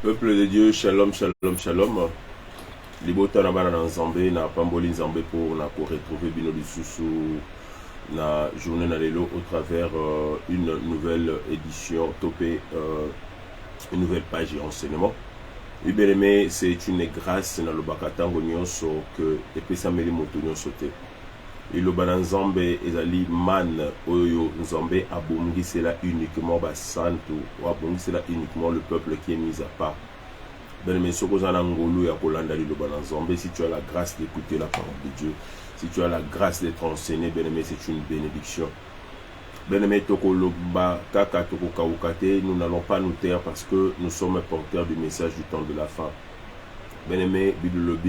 Peuple de Dieu, shalom, shalom, shalom. Libota na bana na Nzambe, na pamboli Nzambe pour na retrouver bino lisusu na journée na lelo au travers une nouvelle édition topé, une nouvelle page et enseignement. Oui, bien aimé, c'est une grâce na lobaka tango nyonso que epesa meli moto nyonso te. Iloba na Nzambe ezali man oyo Nzambe abongisela uniquement basantu ou abongisela uniquement le peuple qui est mis à part. Bien-aimé, si tu as la grâce d'écouter la parole de Dieu, si tu as la grâce d'être enseigné, bien-aimé, c'est une bénédiction. Bien-aimé, nous n'allons pas nous taire parce que nous sommes porteurs du message du temps de la fin. Bien-aimé, Bible,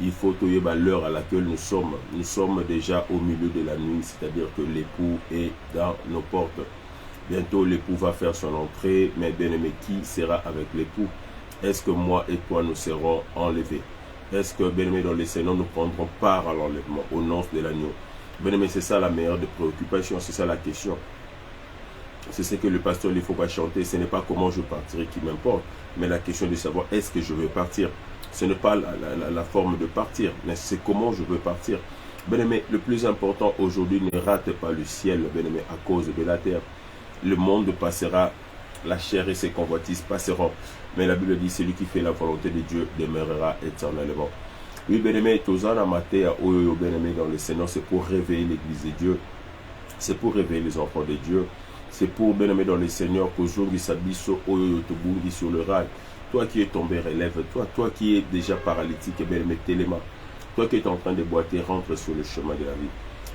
il faut à l'heure à laquelle nous sommes. Nous sommes déjà au milieu de la nuit, c'est-à-dire que l'époux est dans nos portes. Bientôt, l'époux va faire son entrée, mais bien-aimé, qui sera avec l'époux? Est-ce que moi et toi nous serons enlevés? Est-ce que, bien-aimé, dans les Seigneurs, nous prendrons part à l'enlèvement, aux noces de l'agneau? Bien-aimé, c'est ça la meilleure des préoccupations, c'est ça la question. C'est ce que le pasteur il faut pas chanter, ce n'est pas comment je partirai qui m'importe, mais la question de savoir est-ce que je veux partir. Ce n'est pas la forme de partir, mais c'est comment je veux partir. Bien-aimé, le plus important aujourd'hui, ne rate pas le ciel, bien-aimé, à cause de la terre. Le monde passera, la chair et ses convoitises passeront. Mais la Bible dit, celui qui fait la volonté de Dieu demeurera éternellement. Oui, bien-aimé, Tozana Matéa, Oyo, bien-aimé, dans le Seigneur, c'est pour réveiller l'église de Dieu. C'est pour réveiller les enfants de Dieu. C'est pour, bien-aimé, dans le Seigneur, qu'aujourd'hui, Sabiso, Oyo, Tobungi sur le rail. Toi qui es tombé, relève-toi. Toi qui es déjà paralytique, bien-aimé, téléma. Toi qui es en train de boiter, rentre sur le chemin de la vie.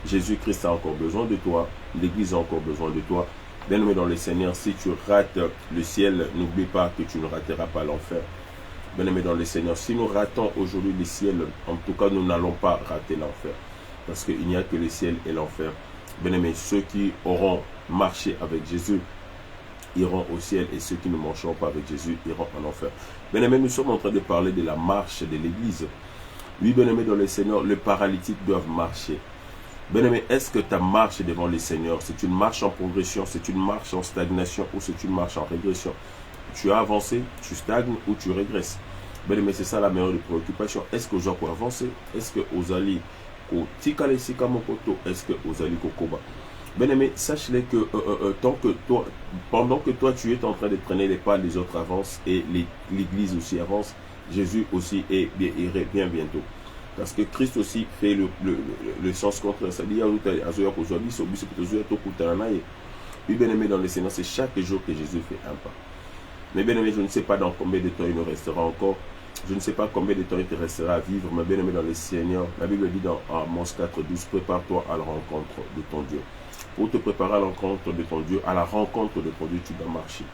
Jésus-Christ a encore besoin de toi. L'église a encore besoin de toi. Bien-aimé dans le Seigneur, si tu rates le ciel, n'oublie pas que tu ne rateras pas l'enfer. Bien-aimé dans le Seigneur, si nous ratons aujourd'hui le ciel, en tout cas, nous n'allons pas rater l'enfer. Parce qu'il n'y a que le ciel et l'enfer. Bien-aimé, ceux qui auront marché avec Jésus iront au ciel et ceux qui ne marcheront pas avec Jésus iront en enfer. Bien-aimé, nous sommes en train de parler de la marche de l'Église. Oui, bien-aimé dans le Seigneur, les paralytiques doivent marcher. Bien-aimé, est-ce que ta marche devant le Seigneur, c'est une marche en progression, c'est une marche en stagnation ou c'est une marche en régression? Tu as avancé, tu stagnes ou tu régresses? Bien-aimé, c'est ça la meilleure des préoccupations. Est-ce que j'ai pour avancer? Est-ce que Ozali ko tikale sikamokoto? Est-ce que Ozali kokoba? Bien-aimé, sache-le que pendant que toi tu es en train de traîner les pas, les autres avancent et l'Église aussi avance. Jésus aussi irait bien bientôt. Parce que Christ aussi fait le sens contraire. C'est-à-dire, oui, bien-aimé dans le Seigneur, c'est chaque jour que Jésus fait un pas. Mais bien-aimé, je ne sais pas dans combien de temps il nous restera encore. Je ne sais pas combien de temps il te restera à vivre. Mais bien-aimé dans le Seigneur, la Bible dit dans Amos 4:12, prépare-toi à la rencontre de ton Dieu. Pour te préparer à la rencontre de ton Dieu, à la rencontre de ton Dieu, tu dois marcher.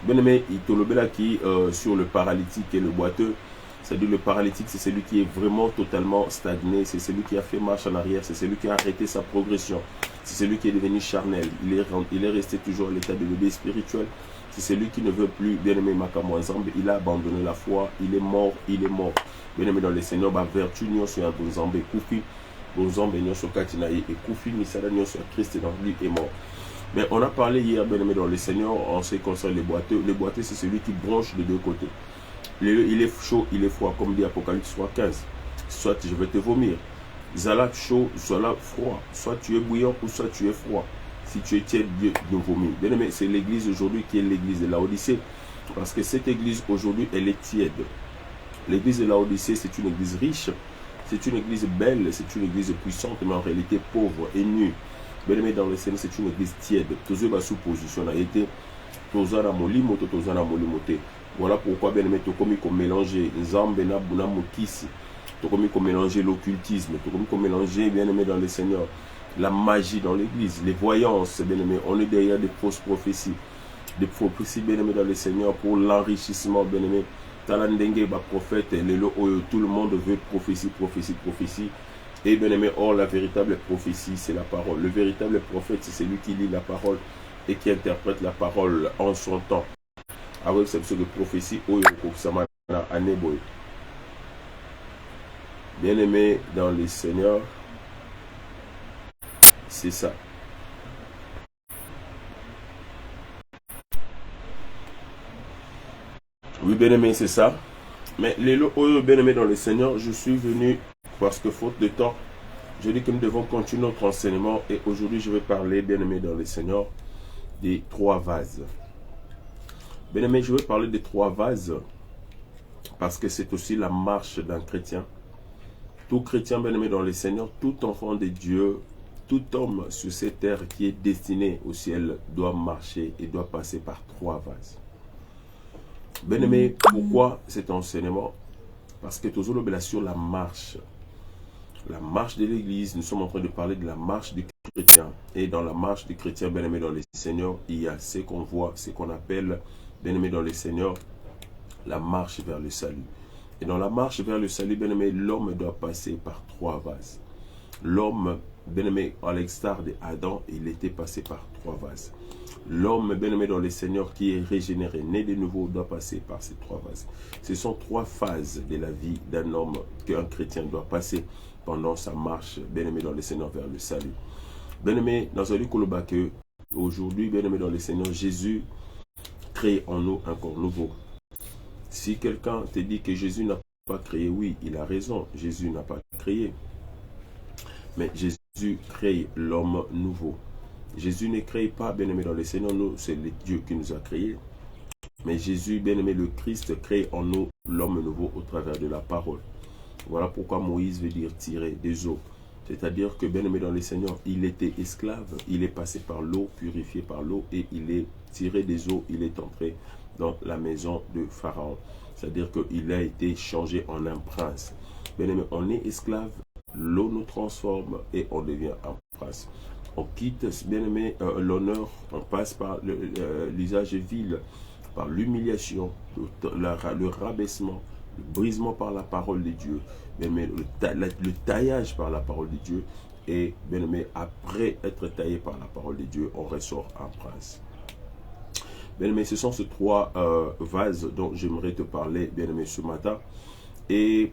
Bien-aimé, il te le là qui sur le paralytique et le boiteux. C'est-à-dire le paralytique, c'est celui qui est vraiment totalement stagné, c'est celui qui a fait marche en arrière, c'est celui qui a arrêté sa progression, c'est celui qui est devenu charnel, il est resté toujours à l'état de bébé spirituel, c'est celui qui ne veut plus, bien-aimé Makamou Nzambe, il a abandonné la foi, il est mort, bien-aimé dans le Seigneur, vertu n'y sur un Nzambe, Koufi, Nzambe n'y sur Katinaï, et Koufi, Nisada n'y sur Christ, dans lui est mort. Mais on a parlé hier, bien-aimé dans le Seigneur, en ce qui concerne les boiteux. Les boiteux, c'est celui qui branche de deux côtés. Il est chaud, il est froid, comme dit Apocalypse 3:15. Soit je vais te vomir. Zala chaud, zala froid. Soit tu es bouillant ou soit tu es froid. Si tu es tiède, Dieu nous vomit. Bien aimé, c'est l'église aujourd'hui qui est l'église de Laodicée. Parce que cette église aujourd'hui, elle est tiède. L'église de Laodicée, c'est une église riche. C'est une église belle, c'est une église puissante, mais en réalité pauvre et nue. Bien aimé, dans le Seigneur, c'est une église tiède. Tous eux, sous position a été. Tozana molimoto, tozana molimote. Voilà pourquoi, bien aimé, tu as commis comme mélanger Nzambe na Buna Mokisi, tu as commis comme mélanger l'occultisme, tu as commis comme mélanger, bien aimé, dans le Seigneur, la magie dans l'église, les voyances, bien aimé. On est derrière des fausses prophéties, bien aimé, dans le Seigneur, pour l'enrichissement, bien aimé. Talandenge, prophète, tout le monde veut prophétie. Et bien aimé, or la véritable prophétie, c'est la parole. Le véritable prophète, c'est celui qui lit la parole et qui interprète la parole en son temps. Avec cette sorte de prophétie, bien aimé dans le Seigneur, c'est ça. Oui, bien-aimé, c'est ça. Mais les bien-aimés dans le Seigneur, je suis venu parce que faute de temps, je dis que nous devons continuer notre enseignement et aujourd'hui je vais parler, bien-aimés dans le Seigneur, des 3 vases. Bien-aimés, je vais parler des 3 vases parce que c'est aussi la marche d'un chrétien. Tout chrétien, bien-aimé dans le Seigneur, tout enfant de Dieu, tout homme sur cette terre qui est destiné au ciel doit marcher et doit passer par 3 vases. Bien-aimé, pourquoi cet enseignement? Parce que toujours sur la marche de l'Église, nous sommes en train de parler de la marche du chrétien. Et dans la marche du chrétien, bien-aimé dans le Seigneur, il y a ce qu'on voit, ce qu'on appelle, bien-aimé dans le Seigneur, la marche vers le salut. Et dans la marche vers le salut, bien-aimé, l'homme doit passer par 3 vases. L'homme, bien-aimé, à l'extérieur d'Adam, il était passé par 3 vases. L'homme, bien-aimé dans le Seigneur, qui est régénéré, né de nouveau, doit passer par ces 3 vases. Ce sont 3 phases de la vie d'un homme qu'un chrétien doit passer pendant sa marche, bien-aimé dans le Seigneur, vers le salut. Bien-aimé, dans un que aujourd'hui, bien-aimé dans le Seigneur, Jésus crée en nous un corps nouveau. Si quelqu'un te dit que Jésus n'a pas créé, oui, il a raison, Jésus n'a pas créé. Mais Jésus crée l'homme nouveau. Jésus ne crée pas, bien-aimé dans le Seigneur, nous, c'est le Dieu qui nous a créés. Mais Jésus, bien-aimé, le Christ, crée en nous l'homme nouveau au travers de la parole. Voilà pourquoi Moïse veut dire tirer des eaux. C'est-à-dire que, bien-aimé dans le Seigneur, il était esclave, il est passé par l'eau, purifié par l'eau, et il est tiré des eaux, il est entré dans la maison de Pharaon. C'est-à-dire qu'il a été changé en un prince. Bien-aimé, on est esclave, l'eau nous transforme et on devient un prince. On quitte, bien-aimé, l'honneur, on passe par l'usage vil, par l'humiliation, le rabaissement, le brisement par la parole de Dieu, bien-aimé, le taillage par la parole de Dieu, et bien-aimé, après être taillé par la parole de Dieu, on ressort un prince. Bien-aimé, ce sont ces 3 vases dont j'aimerais te parler, bien-aimé, ce matin. Et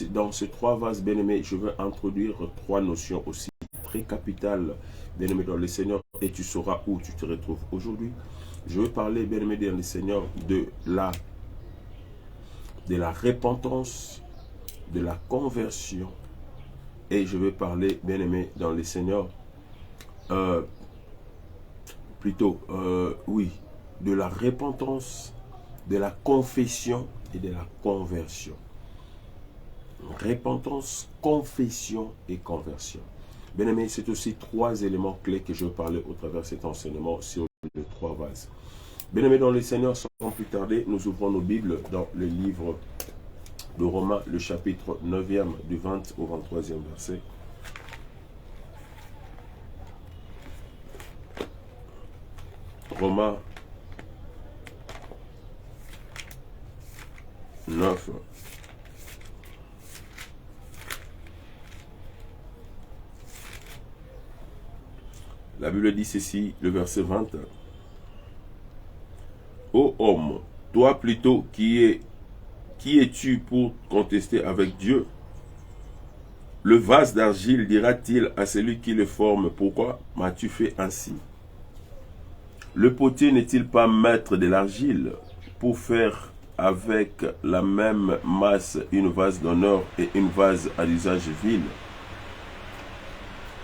dans ces 3 vases, bien-aimé, je vais introduire 3 notions aussi très capitales, bien-aimé dans le Seigneur, et tu sauras où tu te retrouves aujourd'hui. Je vais parler, bien-aimé dans le Seigneur, de la repentance, de la conversion, et je vais parler, bien-aimé dans le Seigneur, de la repentance, de la confession et de la conversion. Repentance, confession et conversion. Bien-aimé, c'est aussi 3 éléments clés que je vais parler au travers de cet enseignement sur les 3 vases. Bien-aimé dans le Seigneur, sans plus tarder, nous ouvrons nos Bibles dans le livre de Romains, le chapitre 9e, du 20 au 23e verset. Romains 9. La Bible dit ceci, le verset 20. Ô homme, toi plutôt qui es-tu pour contester avec Dieu? Le vase d'argile dira-t-il à celui qui le forme, pourquoi m'as-tu fait ainsi? Le potier n'est-il pas maître de l'argile pour faire avec la même masse une vase d'honneur et une vase à l'usage vil?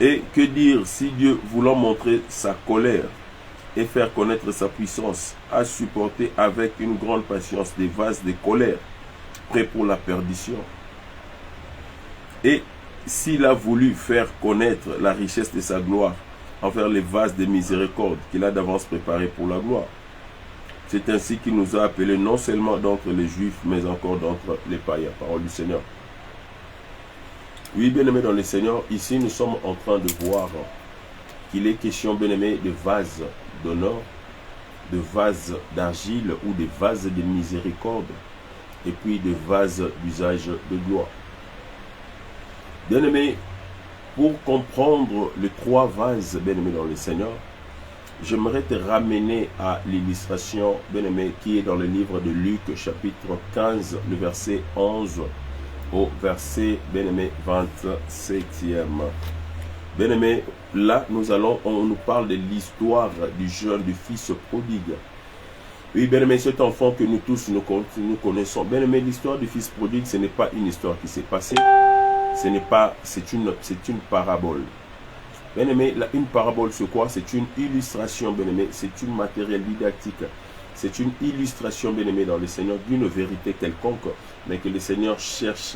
Et que dire si Dieu, voulant montrer sa colère et faire connaître sa puissance, a supporté avec une grande patience des vases de colère, prêts pour la perdition? Et s'il a voulu faire connaître la richesse de sa gloire envers les vases de miséricorde qu'il a d'avance préparés pour la gloire, c'est ainsi qu'il nous a appelés non seulement d'entre les Juifs, mais encore d'entre les païens. Parole du Seigneur. Oui, bien-aimés dans le Seigneur, ici nous sommes en train de voir qu'il est question, bien-aimés, de vases d'honneur, de vases d'argile ou de vases de miséricorde, et puis de vases d'usage de gloire. Bien-aimés, pour comprendre les 3 vases, bien-aimés dans le Seigneur, j'aimerais te ramener à l'illustration, bien-aimé, qui est dans le livre de Luc, chapitre 15, le verset 11 au verset, bien-aimé, 27e. Bien-aimé, là, on nous parle de l'histoire du jeune, du fils prodigue. Oui, bien aimé, cet enfant que nous tous nous connaissons. Bien aimé, l'histoire du fils prodigue, ce n'est pas une histoire qui s'est passée. C'est une parabole. Bien aimé, une parabole, c'est quoi? C'est une illustration, bien aimé. C'est une matériel didactique. C'est une illustration, bien aimé, dans le Seigneur, d'une vérité quelconque, mais que le Seigneur cherche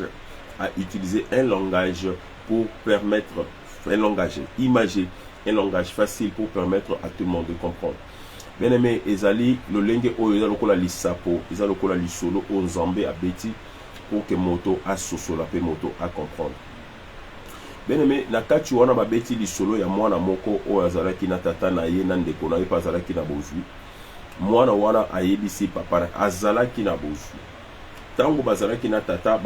à utiliser un langage pour permettre, un langage imagé, un langage facile pour permettre à tout le monde de comprendre. Bien aimé, ezali le lenge oyo eza lokola lisapo, eza lokola lisolo o nzambe abeti pour que moto a sosola pe moto a comprendre. Bien aimé, na kati wana babeti lisolo ya mwana moko oyo azalaki na tata na ye na ndeko na ye pa azalaki na bozwi. Mwana wana ayebisi papa azalaki na bozwi. Tango bazalaki na tata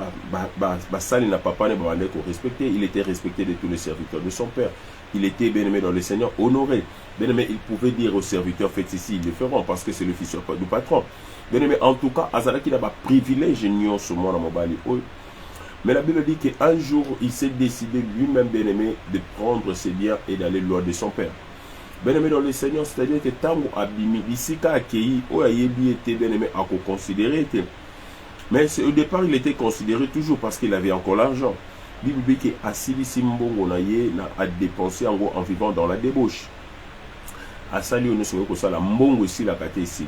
basali na papa ne babande ko respecter, il était respecté de tous les serviteurs de son père. Il était bien aimé dans le Seigneur, honoré. Bien aimé, il pouvait dire aux serviteurs, faites ici, ils le feront parce que c'est le fils du patron. Bien aimé, en tout cas, azalaki n'a pas privilège ni ce monde à Mobali. Mais la Bible dit qu'un jour, il s'est décidé lui-même, bien aimé, de prendre ses biens et d'aller loin de son père. Bien aimé dans le Seigneur, c'est-à-dire que Tango Abimi, ici qu'a accueilli, ou Ayebi était bien aimé à considérer. Mais au départ, il était considéré toujours parce qu'il avait encore l'argent. La Bible dit qu'Assili Simbongo Naye a dépensé en vivant dans la débauche. Asali Onosongo Kosala Mbongo ici la kate ici.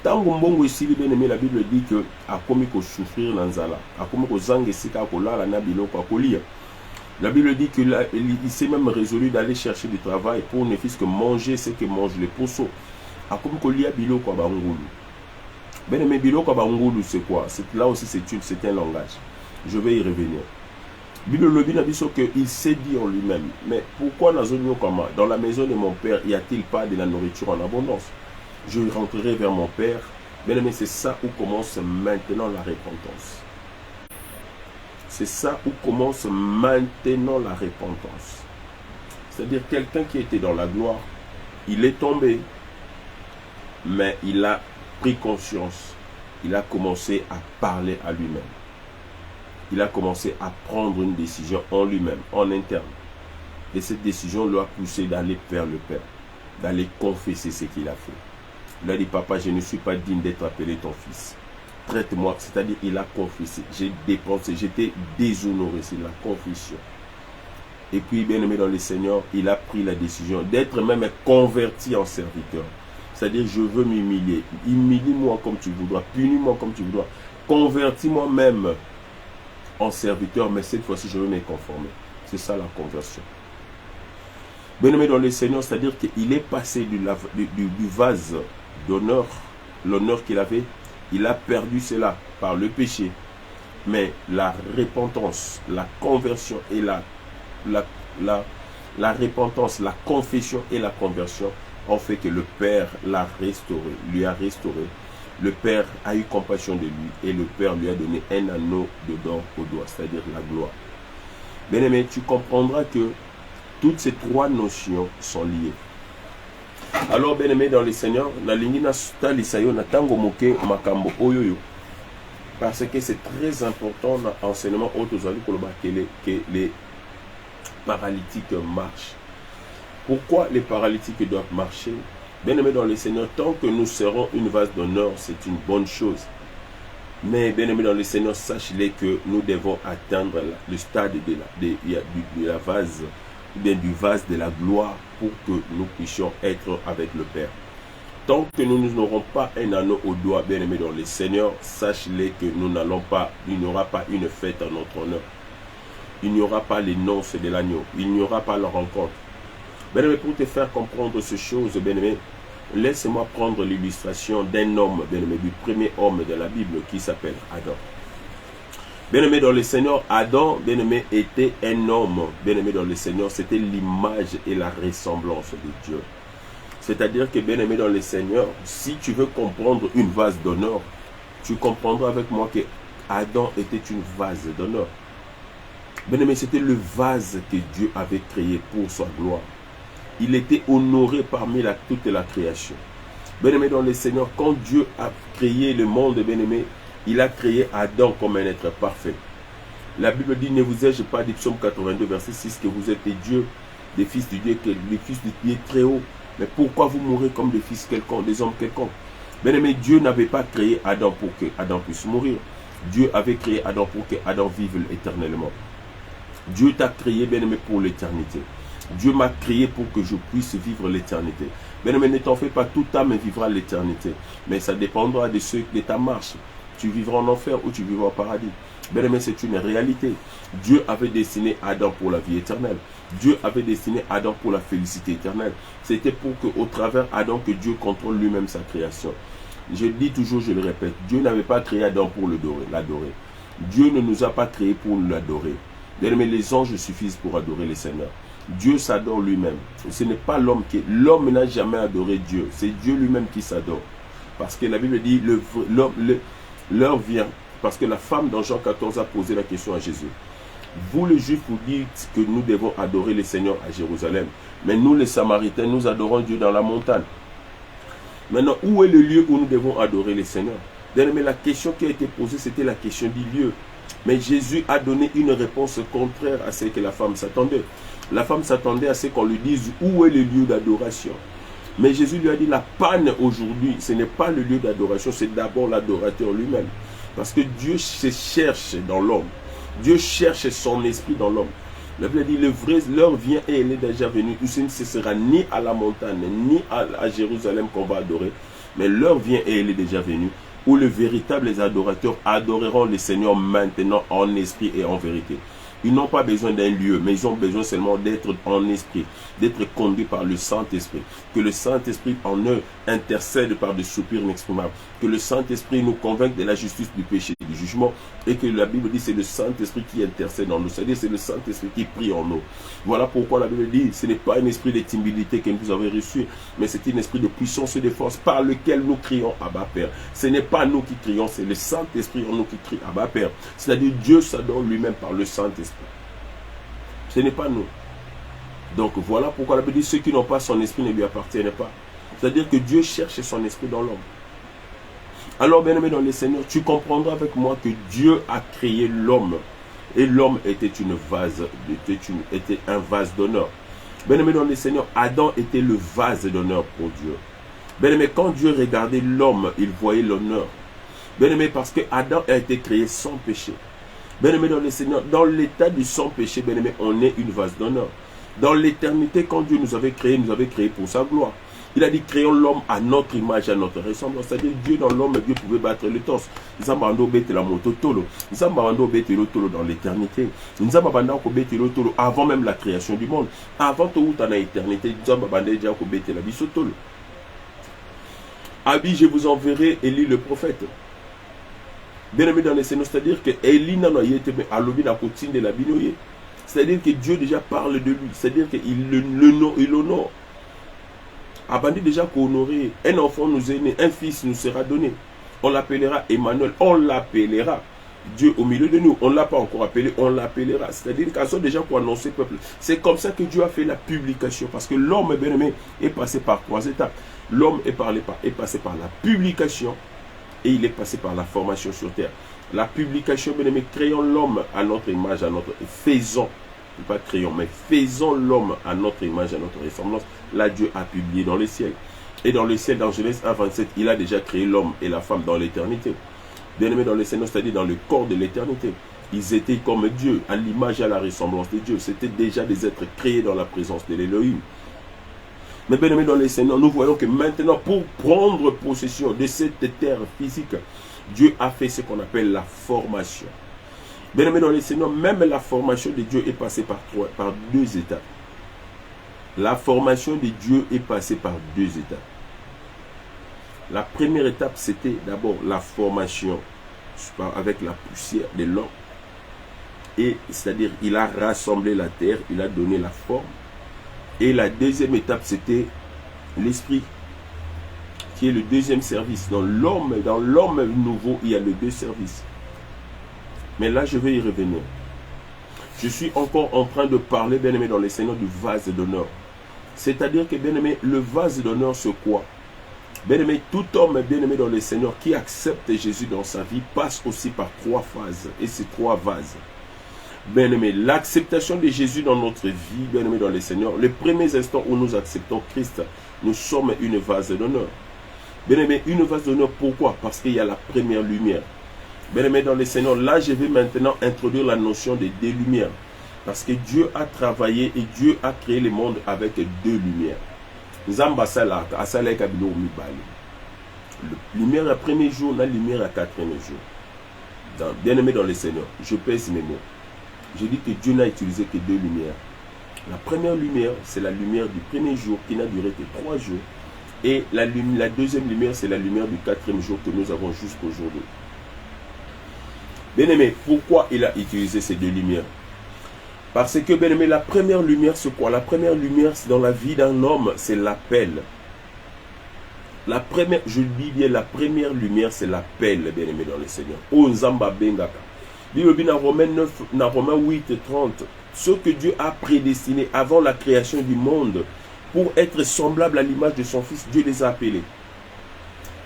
Tango Mbongo ici, bien aimé, la Bible dit que a commis qu'on souffrir dans Zala, a commis qu'on zangue sika kola la nabilo kwa kolia. La Bible dit qu'il s'est même résolu d'aller chercher du travail pour ne fût que manger ce que mangent les pousseaux. A commis qu'on lia bilo kwa bangulu. Bien aimé, bilo kwa bangulu c'est quoi? Là aussi c'est un langage. Je vais y revenir. Bible le dit qu'il s'est dit en lui-même, mais pourquoi dans la maison de mon père, y a-t-il pas de la nourriture en abondance? Je rentrerai vers mon père. Bien aimé, c'est ça où commence maintenant la repentance. C'est ça où commence maintenant la repentance. C'est-à-dire quelqu'un qui était dans la gloire, il est tombé, mais il a pris conscience. Il a commencé à parler à lui-même. Il a commencé à prendre une décision en lui-même, en interne. Et cette décision l'a poussé d'aller vers le Père, d'aller confesser ce qu'il a fait. Il a dit, papa, je ne suis pas digne d'être appelé ton fils. Traite-moi, c'est-à-dire il a confessé. J'ai dépensé, j'étais déshonoré, c'est la confession. Et puis, bien aimé dans le Seigneur, il a pris la décision d'être même converti en serviteur. C'est-à-dire, je veux m'humilier. Humilie-moi comme tu voudras, punis-moi comme tu voudras. Convertis-moi même en serviteur, mais cette fois-ci, je veux me conformer. C'est ça la conversion. Bien aimé dans le Seigneur, c'est-à-dire qu'il est passé du vase d'honneur, l'honneur qu'il avait, il a perdu cela par le péché. Mais la repentance, la conversion et la repentance, la confession et la conversion ont fait que le Père l'a restauré, lui a restauré. Le Père a eu compassion de lui et le Père lui a donné un anneau d'or au doigt, c'est-à-dire la gloire. Bien aimé, tu comprendras que toutes ces trois notions sont liées. Alors, bien aimé dans le Seigneur, la lingina suta lisayo na tango moke makambo oyoyo. Parce que c'est très important dans l'enseignement que les paralytiques marchent. Pourquoi les paralytiques doivent marcher? Bien aimé dans le Seigneur, tant que nous serons une vase d'honneur, c'est une bonne chose. Mais bien aimé dans le Seigneur, sache-les que nous devons atteindre le stade de la vase, bien du vase de la gloire pour que nous puissions être avec le Père. Tant que nous n'aurons pas un anneau au doigt, bien aimé dans le Seigneur, sache-les que nous n'allons pas, il n'y aura pas une fête en notre honneur. Il n'y aura pas les noces de l'agneau. Il n'y aura pas la rencontre. Bien aimé, pour te faire comprendre ces choses, bien aimé, laisse-moi prendre l'illustration d'un homme, bien aimé, du premier homme de la Bible qui s'appelle Adam. Bien aimé dans le Seigneur, Adam, bien aimé, était un homme. Bien aimé dans le Seigneur, c'était l'image et la ressemblance de Dieu. C'est-à-dire que, bien aimé dans le Seigneur, si tu veux comprendre une vase d'honneur, tu comprendras avec moi que Adam était une vase d'honneur. Bien aimé, c'était le vase que Dieu avait créé pour sa gloire. Il était honoré parmi toute la création. Bien aimé dans le Seigneur, quand Dieu a créé le monde, bien aimé, il a créé Adam comme un être parfait. La Bible dit, ne vous ai-je pas dit, Psaume 82, verset 6, que vous êtes des dieux, des fils de Dieu, des fils du Dieu très haut. Mais pourquoi vous mourrez comme des fils quelconques, des hommes quelconques? Bien-aimé, Dieu n'avait pas créé Adam pour que Adam puisse mourir. Dieu avait créé Adam pour que Adam vive éternellement. Dieu t'a créé, bien-aimé, pour l'éternité. Dieu m'a créé pour que je puisse vivre l'éternité. Bien-aimé, ne t'en fais pas, toute âme vivra l'éternité. Mais ça dépendra de ta marche. Tu vivras en enfer ou tu vivras au paradis. Bien-aimé, c'est une réalité. Dieu avait destiné Adam pour la vie éternelle. Dieu avait destiné Adam pour la félicité éternelle. C'était pour qu'au travers Adam, que Dieu contrôle lui-même sa création. Je le dis toujours, je le répète, Dieu n'avait pas créé Adam pour l'adorer. Dieu ne nous a pas créés pour l'adorer. Bien-aimé, les anges suffisent pour adorer le Seigneur. Dieu s'adore lui-même. Ce n'est pas l'homme qui... L'homme n'a jamais adoré Dieu. C'est Dieu lui-même qui s'adore. Parce que la Bible dit, l'heure vient. Parce que la femme dans Jean 14 a posé la question à Jésus. Vous les Juifs, vous dites que nous devons adorer le Seigneur à Jérusalem. Mais nous les Samaritains, nous adorons Dieu dans la montagne. Maintenant, où est le lieu où nous devons adorer le Seigneur? Mais la question qui a été posée, c'était la question du lieu. Mais Jésus a donné une réponse contraire à ce que la femme s'attendait. La femme s'attendait à ce qu'on lui dise où est le lieu d'adoration. Mais Jésus lui a dit, la panne aujourd'hui, ce n'est pas le lieu d'adoration, c'est d'abord l'adorateur lui-même. Parce que Dieu se cherche dans l'homme. Dieu cherche son esprit dans l'homme. La Bible dit, l'heure vient et elle est déjà venue. Ce ne sera ni à la montagne, ni à Jérusalem qu'on va adorer. Mais l'heure vient et elle est déjà venue, où les véritables adorateurs adoreront le Seigneur maintenant en esprit et en vérité. Ils n'ont pas besoin d'un lieu, mais ils ont besoin seulement d'être en esprit, d'être conduits par le Saint-Esprit. Que le Saint-Esprit en eux intercède par des soupirs inexprimables. Que le Saint-Esprit nous convainque de la justice, du péché et du jugement. Et que la Bible dit c'est le Saint-Esprit qui intercède en nous. C'est-à-dire c'est le Saint-Esprit qui prie en nous. Voilà pourquoi la Bible dit ce n'est pas un esprit de timidité que vous avez reçu, mais c'est un esprit de puissance et de force par lequel nous crions Abba Père. Ce n'est pas nous qui crions, c'est le Saint-Esprit en nous qui crie Abba Père. C'est-à-dire Dieu s'adore lui-même par le Saint-Esprit. Ce n'est pas nous. Donc voilà pourquoi la Bible dit ceux qui n'ont pas son esprit ne lui appartiennent pas. C'est-à-dire que Dieu cherche son esprit dans l'homme. Alors bien aimé dans le Seigneur, tu comprendras avec moi que Dieu a créé l'homme. Et l'homme était un vase d'honneur. Bien aimé dans le Seigneur, Adam était le vase d'honneur pour Dieu. Bien aimé, quand Dieu regardait l'homme, il voyait l'honneur. Bien aimé, parce que Adam a été créé sans péché. Bien aimé dans le Seigneur, dans l'état du sans péché, bien aimé, on est une vase d'honneur. Dans l'éternité, quand Dieu nous avait créé pour sa gloire. Il a dit, créons l'homme à notre image, à notre ressemblance. C'est-à-dire, Dieu dans l'homme, Dieu pouvait battre le torse. Dans l'éternité. Avant même la création du monde. Avant tout, dans l'éternité, Abi, je vous enverrai Élie le prophète. Bien aimé dans les Seigneurs, c'est-à-dire que Élie n'a pas été à côté de la binoye. C'est-à-dire que Dieu déjà parle de lui. C'est-à-dire qu'il honore. Abandé déjà qu'honorer. Un enfant nous est né, un fils nous sera donné. On l'appellera Emmanuel. On l'appellera Dieu au milieu de nous. On ne l'a pas encore appelé, on l'appellera. C'est-à-dire qu'à déjà pour annoncer peuple. C'est comme ça que Dieu a fait la publication. Parce que l'homme, bien aimé, est passé par 3 étapes. L'homme est passé par la publication et il est passé par la formation sur terre. La publication, bien aimé, créons l'homme à notre image, à notre... Faisons. Pas créons, mais faisons l'homme à notre image, à notre ressemblance. Là, Dieu a publié dans le ciel. Et dans le ciel, dans Genèse 1:27, il a déjà créé l'homme et la femme dans l'éternité. Bien aimé dans le Seigneur, c'est-à-dire dans le corps de l'éternité. Ils étaient comme Dieu, à l'image et à la ressemblance de Dieu. C'était déjà des êtres créés dans la présence de l'Élohim. Mais bien aimé dans le Seigneur, nous voyons que maintenant, pour prendre possession de cette terre physique, Dieu a fait ce qu'on appelle la formation. Bien aimé dans le Seigneur, même la formation de Dieu est passée par 2 étapes. La formation de Dieu est passée par 2 étapes. La première étape, c'était d'abord la formation avec la poussière de l'homme. Et c'est-à-dire, il a rassemblé la terre, il a donné la forme. Et la deuxième étape, c'était l'esprit, qui est le deuxième service. Dans l'homme nouveau, il y a les 2 services. Mais là, je vais y revenir. Je suis encore en train de parler, bien aimé, dans le Seigneur, du vase d'honneur. C'est-à-dire que, bien aimé, le vase d'honneur, c'est quoi? Bien aimé, tout homme, bien aimé dans le Seigneur, qui accepte Jésus dans sa vie, passe aussi par 3 phases. Et ces 3 vases. Bien aimé, l'acceptation de Jésus dans notre vie, bien aimé dans le Seigneur, les premiers instants où nous acceptons Christ, nous sommes une vase d'honneur. Bien-aimé, une vase d'honneur, pourquoi? Parce qu'il y a la première lumière. Bien-aimé dans le Seigneur, là je vais maintenant introduire la notion des deux lumières. Parce que Dieu a travaillé et Dieu a créé le monde avec deux lumières. Zamba salaka, asaleka bilo mibale. Lumière à premier jour, la lumière à quatrième jour. Bien-aimé dans le Seigneur, je pèse mes mots. Je dis que Dieu n'a utilisé que deux lumières. La première lumière, c'est la lumière du premier jour qui n'a duré que 3 jours. Et la deuxième lumière, c'est la lumière du quatrième jour que nous avons jusqu'aujourd'hui. Bien-aimé, pourquoi il a utilisé ces deux lumières? Parce que, bien-aimé, la première lumière, c'est quoi? La première lumière, c'est dans la vie d'un homme, c'est l'appel. La première, je dis bien, la première lumière, c'est l'appel, bien-aimé dans le Seigneur. Onzamba bengaka. Bible dans Romains 9, dans Romains 8, 30, ce que Dieu a prédestiné avant la création du monde pour être semblable à l'image de son Fils, Dieu les a appelés.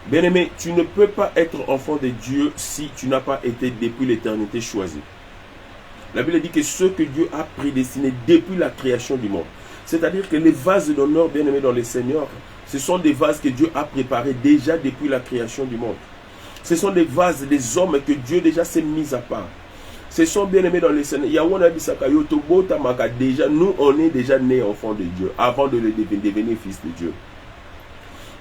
Bien-aimé, tu ne peux pas être enfant de Dieu si tu n'as pas été depuis l'éternité choisi. La Bible dit que ce que Dieu a prédestiné depuis la création du monde, c'est-à-dire que les vases d'honneur, bien-aimés dans le Seigneur, ce sont des vases que Dieu a préparés déjà depuis la création du monde. Ce sont des vases, des hommes que Dieu déjà s'est mis à part. Ce sont bien-aimés dans le Seigneur. Déjà, nous, on est déjà nés enfants de Dieu avant de devenir fils de Dieu.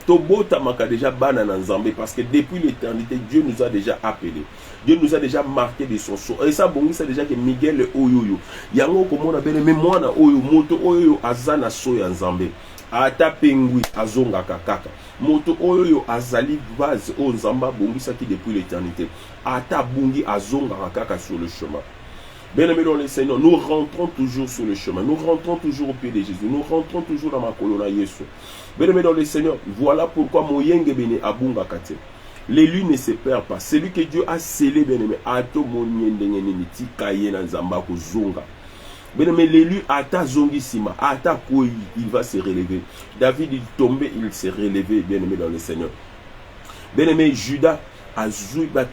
Tobota maka déjà bana nzambe parce que depuis l'éternité Dieu nous a déjà appelés. Dieu nous a déjà marqué de son sceau. Et ça bon ça déjà que Miguel oyoyo. Yango komona bene me mwana oyo moto oyo azana so ya nzambe. Ata pengui azonga kakaka. Moto oyo azali vase o nzamba bongisa ki depuis l'éternité. Ata bungi azonga kakaka sur le chemin. Bien-aimés dans le Seigneur, nous rentrons toujours sur le chemin. Nous rentrons toujours au pied de Jésus. Nous rentrons toujours dans ma colonna Yesu. Bien-aimés dans le Seigneur, voilà pourquoi Moyenge Bene Abunga Kate. L'élu ne se perd pas. Celui que Dieu a scellé, bien-aimé, Ato Moniendengenini Tikaye Nzamba Zonga. Bien-aimé, l'élu Ata Zongisima, Ata Koi, il va se relever. David, il tombait, il s'est relevé, bien-aimé dans le Seigneur. Bien-aimé, Judas,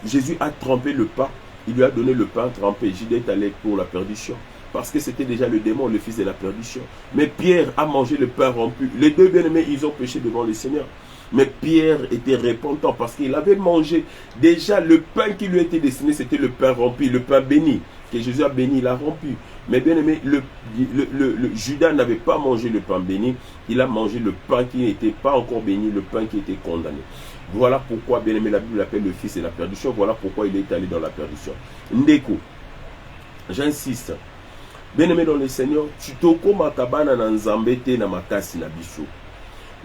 Jésus a trempé le pain. Il lui a donné le pain trempé. Judas est allé pour la perdition. Parce que c'était déjà le démon, le fils de la perdition. Mais Pierre a mangé le pain rompu. Les deux bien-aimés, ils ont péché devant le Seigneur. Mais Pierre était repentant parce qu'il avait mangé. Déjà, le pain qui lui était destiné, c'était le pain rompu, le pain béni. Que Jésus a béni, il a rompu. Mais bien aimé, Judas n'avait pas mangé le pain béni. Il a mangé le pain qui n'était pas encore béni, le pain qui était condamné. Voilà pourquoi, bien aimé, la Bible l'appelle le fils de la perdition. Voilà pourquoi il est allé dans la perdition. Ndeko, j'insiste. Bien-aimé dans le Seigneur, tu toko makabana na nzambe te na makasi na biso.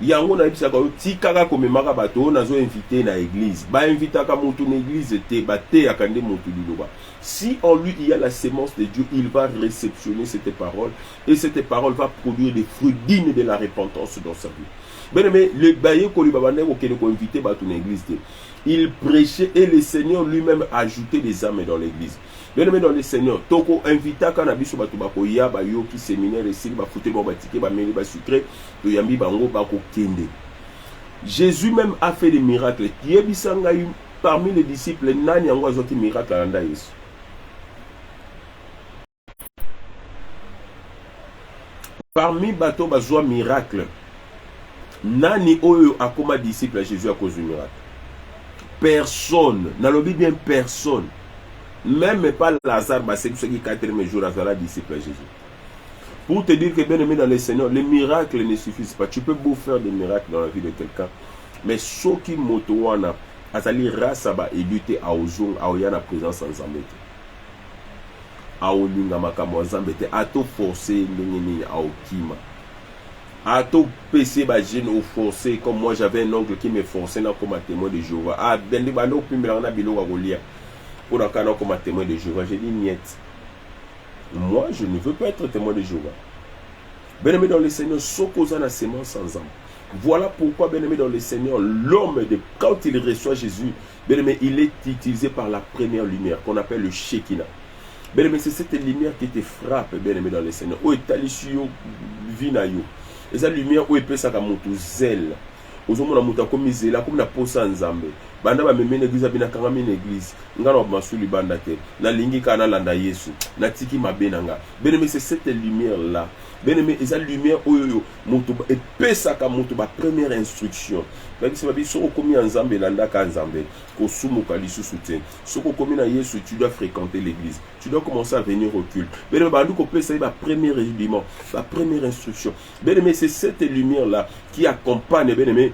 Yango na bisaka tikaka komemaka bato nazo invité na église. Ba invitaka mutu na église te ba te akande mutu liloba. Si en lui il y a la sémence de Dieu, il va réceptionner cette parole et cette parole va produire des fruits dignes de la repentance dans sa vie. Bien-aimé, le baye ko libabane ko kene ko invité bato na église te. Il prêchait et le Seigneur lui-même ajoutait des âmes dans l'église. Bien-aimé dans le Seigneur, toko invita kana biso bato bako ya ba yo ki séminaire ici ba fouté ba batike ba meli ba sucré to yambi bango bako kende. Jésus même a fait des miracles. Yebisanga parmi les disciples nani yango azoti miracle anda Yesu. Parmi bato bazwa miracle. Nani oyo akoma disciple à Jésus à cause du miracle? Personne. Nalobi bien personne. Même pas Lazare, c'est qui 4e jour à la disciple à Jésus. Pour te dire que bien aimé dans le Seigneur, les miracles ne suffisent pas. Tu peux beau faire des miracles dans la vie de quelqu'un, mais ce qui motowana, azali rasaba et lutter à ozong, à oyana présence en zambete. A olinga makamo zambete, a to forcer n'engeni a okima. A to PC ba jeune au forcé, comme moi j'avais un oncle qui me forçait comme un témoin de Jéhovah. Ah, ben les bano pimelana bilo à Golia. Pour un canon comme un témoin de Jéhovah, j'ai dit niet. Moi, je ne veux pas être témoin de Jéhovah. Bien-aimé dans le Seigneur, s'opposant à la sémence ensemble. Voilà pourquoi, bien-aimé dans le Seigneur, l'homme, quand il reçoit Jésus, bien-aimé, il est utilisé par la première lumière, qu'on appelle le Shekinah. Bien-aimé, c'est cette lumière qui te frappe, bien-aimé dans le Seigneur. Où est Talisio, Vinayo. Et cette lumière, où est Pesaka Moutouzel. Ozomona muta comme zela comme na posa nzambe. banda ba meme l'église abina kanga mi l'église ngana ba masuli banda te na lingi kana landa Yesu na tiki mabenanga. Bien-aimé, c'est cette lumière là. Bien-aimé, et cette lumière oyo moto et pesaka moto ba première instruction. C'est pas soko komi nzambe landa ka nzambe ko sumuka lisusu te. Soko komi na Yesu, tu dois fréquenter l'église. Tu dois commencer à venir au culte. Bien-aimé, ba nduko pesa ba premier rudiment, la première instruction. Bien-aimé, c'est cette lumière là qui accompagne, bien-aimé,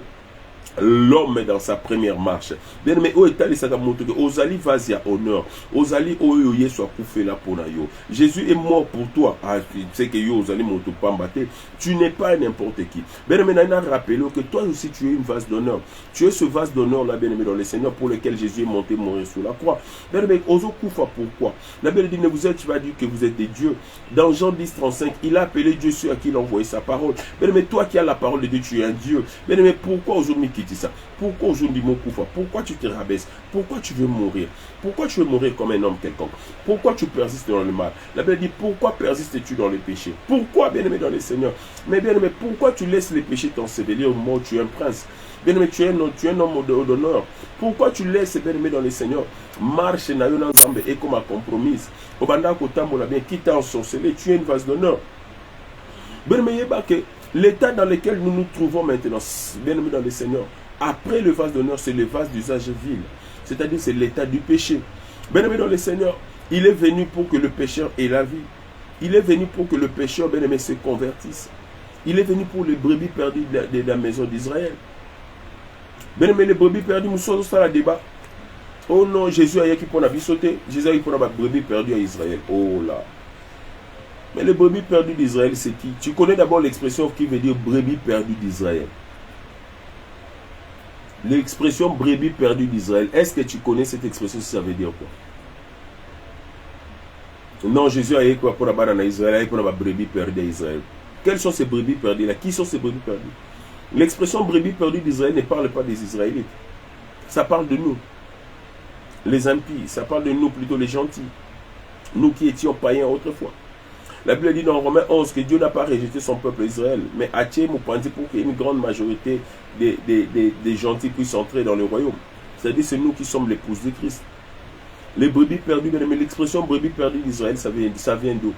l'homme dans sa première marche. Bien aimé, o etali saka moto que ozali vasi à honneur. Ozali oyo Yesu a koufé là pour yo. Jésus est mort pour toi. Ah, tu sais que yo ozali moto pambate. Tu n'es pas n'importe qui. Bien aimé, n'a rappelé que toi aussi tu es une vase d'honneur. Tu es ce vase d'honneur là, bien aimé, dans le Seigneur pour lequel Jésus est monté mourir sur la croix. Bien aimé, ozo koufa pourquoi? La Bible dit, vous êtes, tu vas dire que vous êtes des dieux. Dans Jean 10, 35, il a appelé Dieu ceux à qui il a envoyé sa parole. Bien aimé, toi qui as la parole de Dieu, tu es un Dieu. Bien aimé, pourquoi aujourd'hui ça? Pourquoi aujourd'hui mon koufa? Pourquoi tu te rabaisses? Pourquoi tu veux mourir? Pourquoi tu veux mourir comme un homme quelconque? Pourquoi tu persistes dans le mal? La Bible dit, pourquoi persistes-tu dans le péché? Pourquoi, bien aimé, dans le Seigneur? Mais bien aimé, pourquoi tu laisses les péchés t'ensevelir au moment où tu es un prince? Bien aimé, tu es un homme d'honneur. Pourquoi tu laisses, bien aimé, dans le Seigneur, marche na yo nzambe et comme à compromise? Obanda kotambola bien, qui t'a ensorcelé, tu es une vase d'honneur. Bien aimé, que l'état dans lequel nous nous trouvons maintenant, bien aimé, dans le Seigneur, après le vase d'honneur, c'est le vase d'usage vil. C'est-à-dire, c'est l'état du péché. Bien aimé dans le Seigneur, il est venu pour que le pécheur ait la vie. Il est venu pour que le pécheur, bien aimé, se convertisse. Il est venu pour les brebis perdues de la maison d'Israël. Bien aimé, les brebis perdues, nous sommes dans le débat. Oh non, Jésus a qui pour la vie sauter. Jésus a qui pour la brebis perdue à Israël. Oh là. Mais les brebis perdues d'Israël, c'est qui? Tu connais d'abord l'expression qui veut dire brebis perdues d'Israël. L'expression brebis perdue d'Israël, est-ce que tu connais cette expression? Ça veut dire quoi? Non, Jésus a dit quoi pour la barre en Israël, pour la brebis perdue d'Israël. Quelles sont ces brebis perdues là? Qui sont ces brebis perdues? L'expression brebis perdue d'Israël ne parle pas des Israélites. Ça parle de nous, les impies. Ça parle de nous plutôt les gentils. Nous qui étions païens autrefois. La Bible dit dans Romains 11 que Dieu n'a pas rejeté son peuple Israël, mais a tiré Moupanzi pour qu'une grande majorité des gentils puissent entrer dans le royaume. C'est-à-dire c'est nous qui sommes l'épouse de Christ. Les brebis perdues, mais l'expression brebis perdue d'Israël, ça vient d'où?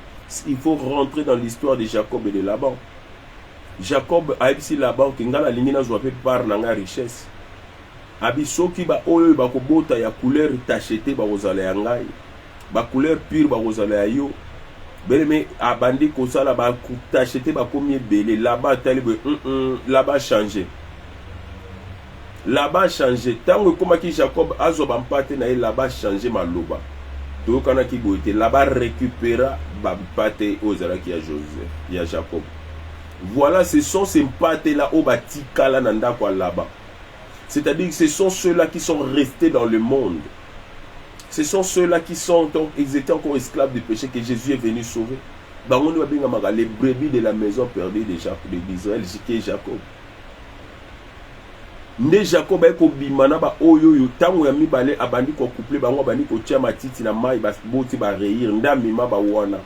Il faut rentrer dans l'histoire de Jacob et de Laban. Jacob a dit Laban que la ligne n'a pas par la richesse. Abiso qui ba oyo ba ko bota ya couleur tachetée ba ozale yangai. Ba couleur pure ba ozale ayo. Mais abandi kosa la ba t'acheter ba combien belé là-bas là-bas changé. Là-bas changé. Tant que comme qui Jacob azo ba mpate na là-bas changé maloba. To kana ki boité là-bas récupéra ba mpate ozala ki ya Joseph, ya Jacob. Voilà, ce sont ces mpate là au batika là nanda kwa là-bas. C'est-à-dire que ce sont ceux-là qui sont restés dans le monde. Ce sont ceux-là qui sont, ils étaient encore esclaves du péché que Jésus est venu sauver. Les brebis de la maison perdue d'Israël, qui est Jacob. Ne Jacob est kobimana ba oyo yo tango ya mibale abandi ko couple bango abandi ko tia matiti na mai ba boti ba reir ndamima ba wana.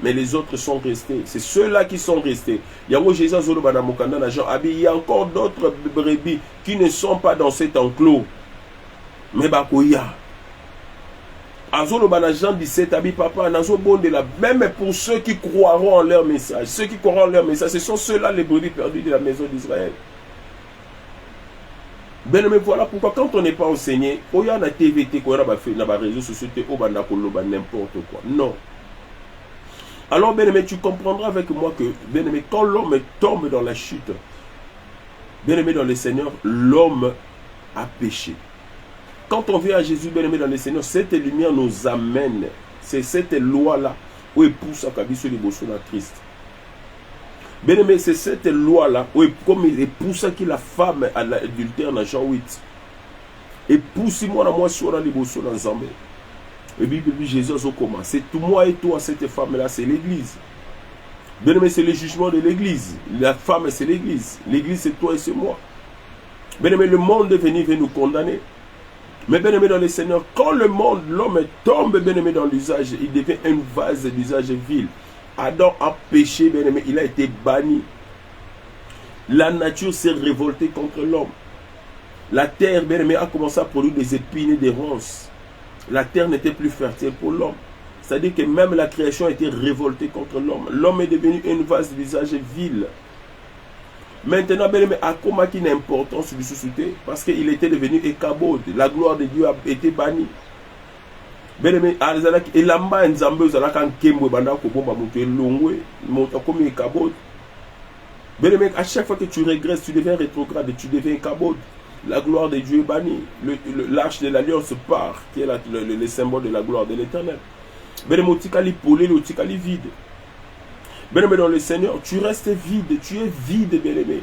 Mais les autres sont restés. C'est ceux-là qui sont restés. Yango Jésus zolo bana mokanda na Jean abi, il y a encore d'autres brebis qui ne sont pas dans cet enclos. Mais ba koya. Azolo bana Jean 17 abi papa nazo bonde la même pour ceux qui croiront en leur message. Ceux qui croiront en leur message, ce sont ceux-là les brebis perdus de la maison d'Israël. Ben mais voilà pourquoi quand on n'est pas enseigné, il y a na TVT qu'on a fait na réseaux sociaux au banda koloba n'importe quoi. Non. Alors bien aimé, tu comprendras avec moi que bien aimé, quand l'homme tombe dans la chute, bien aimé dans le Seigneur, l'homme a péché. Quand on vient à Jésus, bien aimé dans le Seigneur, cette lumière nous amène. C'est cette loi-là où il pousse à Kabiso les bossons à Christ. Bien aimé, c'est cette loi-là où comme il pousse à qui la femme à l'adultère dans Jean 8. Et pousse-moi à moi sur les bossons dans Zambé. Et Bible dit Jésus au comment. C'est tout moi et toi, cette femme-là, c'est l'église. Bien aimé, c'est le jugement de l'église. La femme, c'est l'église. L'église, c'est toi et c'est moi. Bien aimé, le monde est venu nous condamner. Mais bien aimé dans le Seigneur, quand le monde, l'homme tombe bien aimé dans l'usage, il devient un vase d'usage vil. Adam a péché, bien aimé, il a été banni. La nature s'est révoltée contre l'homme. La terre, bien aimé, a commencé à produire des épines et des ronces. La terre n'était plus fertile pour l'homme. C'est-à-dire que même la création a été révoltée contre l'homme. L'homme est devenu une vase de visage vil. Maintenant, bien aimé, à comment qu'il a une importance de société, parce qu'il était devenu écabode. La gloire de Dieu a été bannie. Bien aimé, et l'amba nzambe zalaka nkemwe banda ko bomba mutu elongwe, mutu comme écabode. Bien aimé, à chaque fois que tu régresses, tu deviens rétrograde, tu deviens écabode. La gloire de Dieu est bannie. L'arche de l'alliance part, qui est le symbole de la gloire de l'Éternel. Bien aimé, otikali polé, otikali vide. Bien aimé, dans le Seigneur, tu restes vide, tu es vide, bien aimé.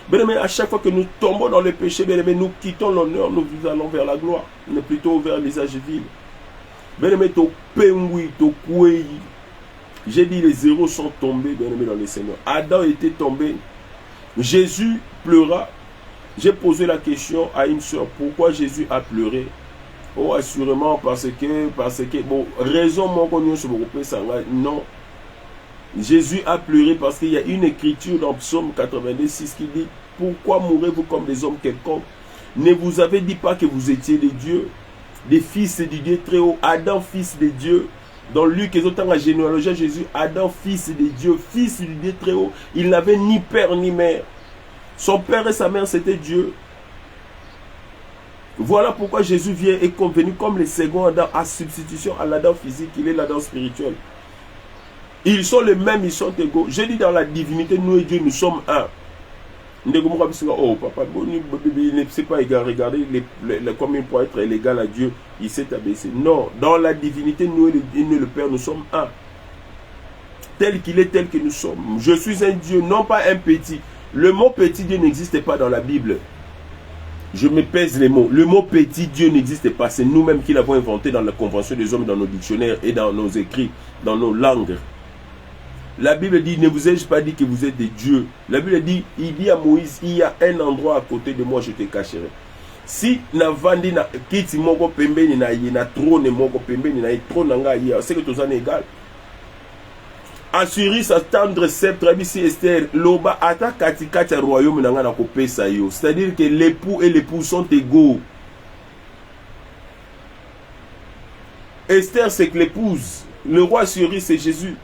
Bien aimé, à chaque fois que nous tombons dans le péché, bien aimé, nous quittons l'honneur, nous allons vers la gloire, mais plutôt vers l'usage vil. Bien aimé, ton pengui, ton kouei. J'ai dit les zéros sont tombés, bien aimé, dans le Seigneur. Adam était tombé. Jésus pleura. J'ai posé la question à une soeur, pourquoi Jésus a pleuré? Oh, assurément, parce que, bon, raison, mon cognon, non. Jésus a pleuré parce qu'il y a une écriture dans Psaume 86 qui dit, pourquoi mourrez-vous comme des hommes quelconques? Ne vous avez dit pas que vous étiez des dieux, des fils du Dieu très haut, Adam, fils de Dieu. Dans Luc, ils ont la généalogie Jésus, Adam, fils de Dieu, fils du Dieu très haut. Il n'avait ni père ni mère. Son père et sa mère, c'était Dieu. Voilà pourquoi Jésus vient et est venu comme le second Adam, à substitution à l'Adam physique, il est l'Adam spirituel. Ils sont les mêmes, ils sont égaux. J'ai dit dans la divinité, nous et Dieu, nous sommes un. Oh papa, il ne sait pas égal. Regardez comme il peut être égal à Dieu, il s'est abaissé. Non, dans la divinité, nous et le Père, nous sommes un. Tel qu'il est, tel que nous sommes. Je suis un Dieu, non pas un petit. Le mot petit Dieu n'existe pas dans la Bible. Je me pèse les mots. Le mot petit Dieu n'existe pas. C'est nous-mêmes qui l'avons inventé dans la convention des hommes, dans nos dictionnaires et dans nos écrits, dans nos langues. La Bible dit, ne vous ai-je pas dit que vous êtes des dieux? La Bible dit, il dit à Moïse, il y a un endroit à côté de moi, je te cacherai. Si na vandi na kiti moko pembeni na ye na trône moko pembeni na ye trône nga ye, c'est que tous en égal. Assuris sa tendre sceptre abisi Esther loba ata katikati royaume nanga na kopesa yo. C'est-à-dire que l'époux et l'épouse sont égaux. Esther c'est que l'épouse, le roi Assuris c'est Jésus.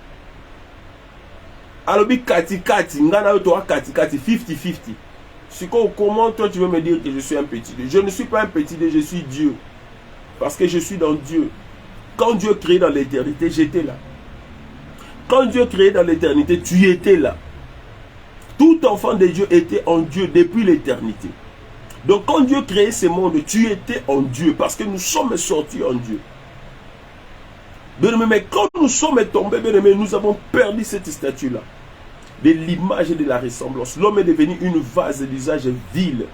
Alors, kati-kati, ngana toi kati-kati, 50-50. Comment toi tu veux me dire que je suis un petit Dieu? Je ne suis pas un petit Dieu, je suis Dieu. Parce que je suis dans Dieu. Quand Dieu créait dans l'éternité, j'étais là. Quand Dieu créait dans l'éternité, tu étais là. Tout enfant de Dieu était en Dieu depuis l'éternité. Donc quand Dieu créait ce monde, tu étais en Dieu. Parce que nous sommes sortis en Dieu. Bien-aimé, mais quand nous sommes tombés, bien-aimé, nous avons perdu cette statue-là. De l'image et de la ressemblance. L'homme est devenu une vase d'usage vil.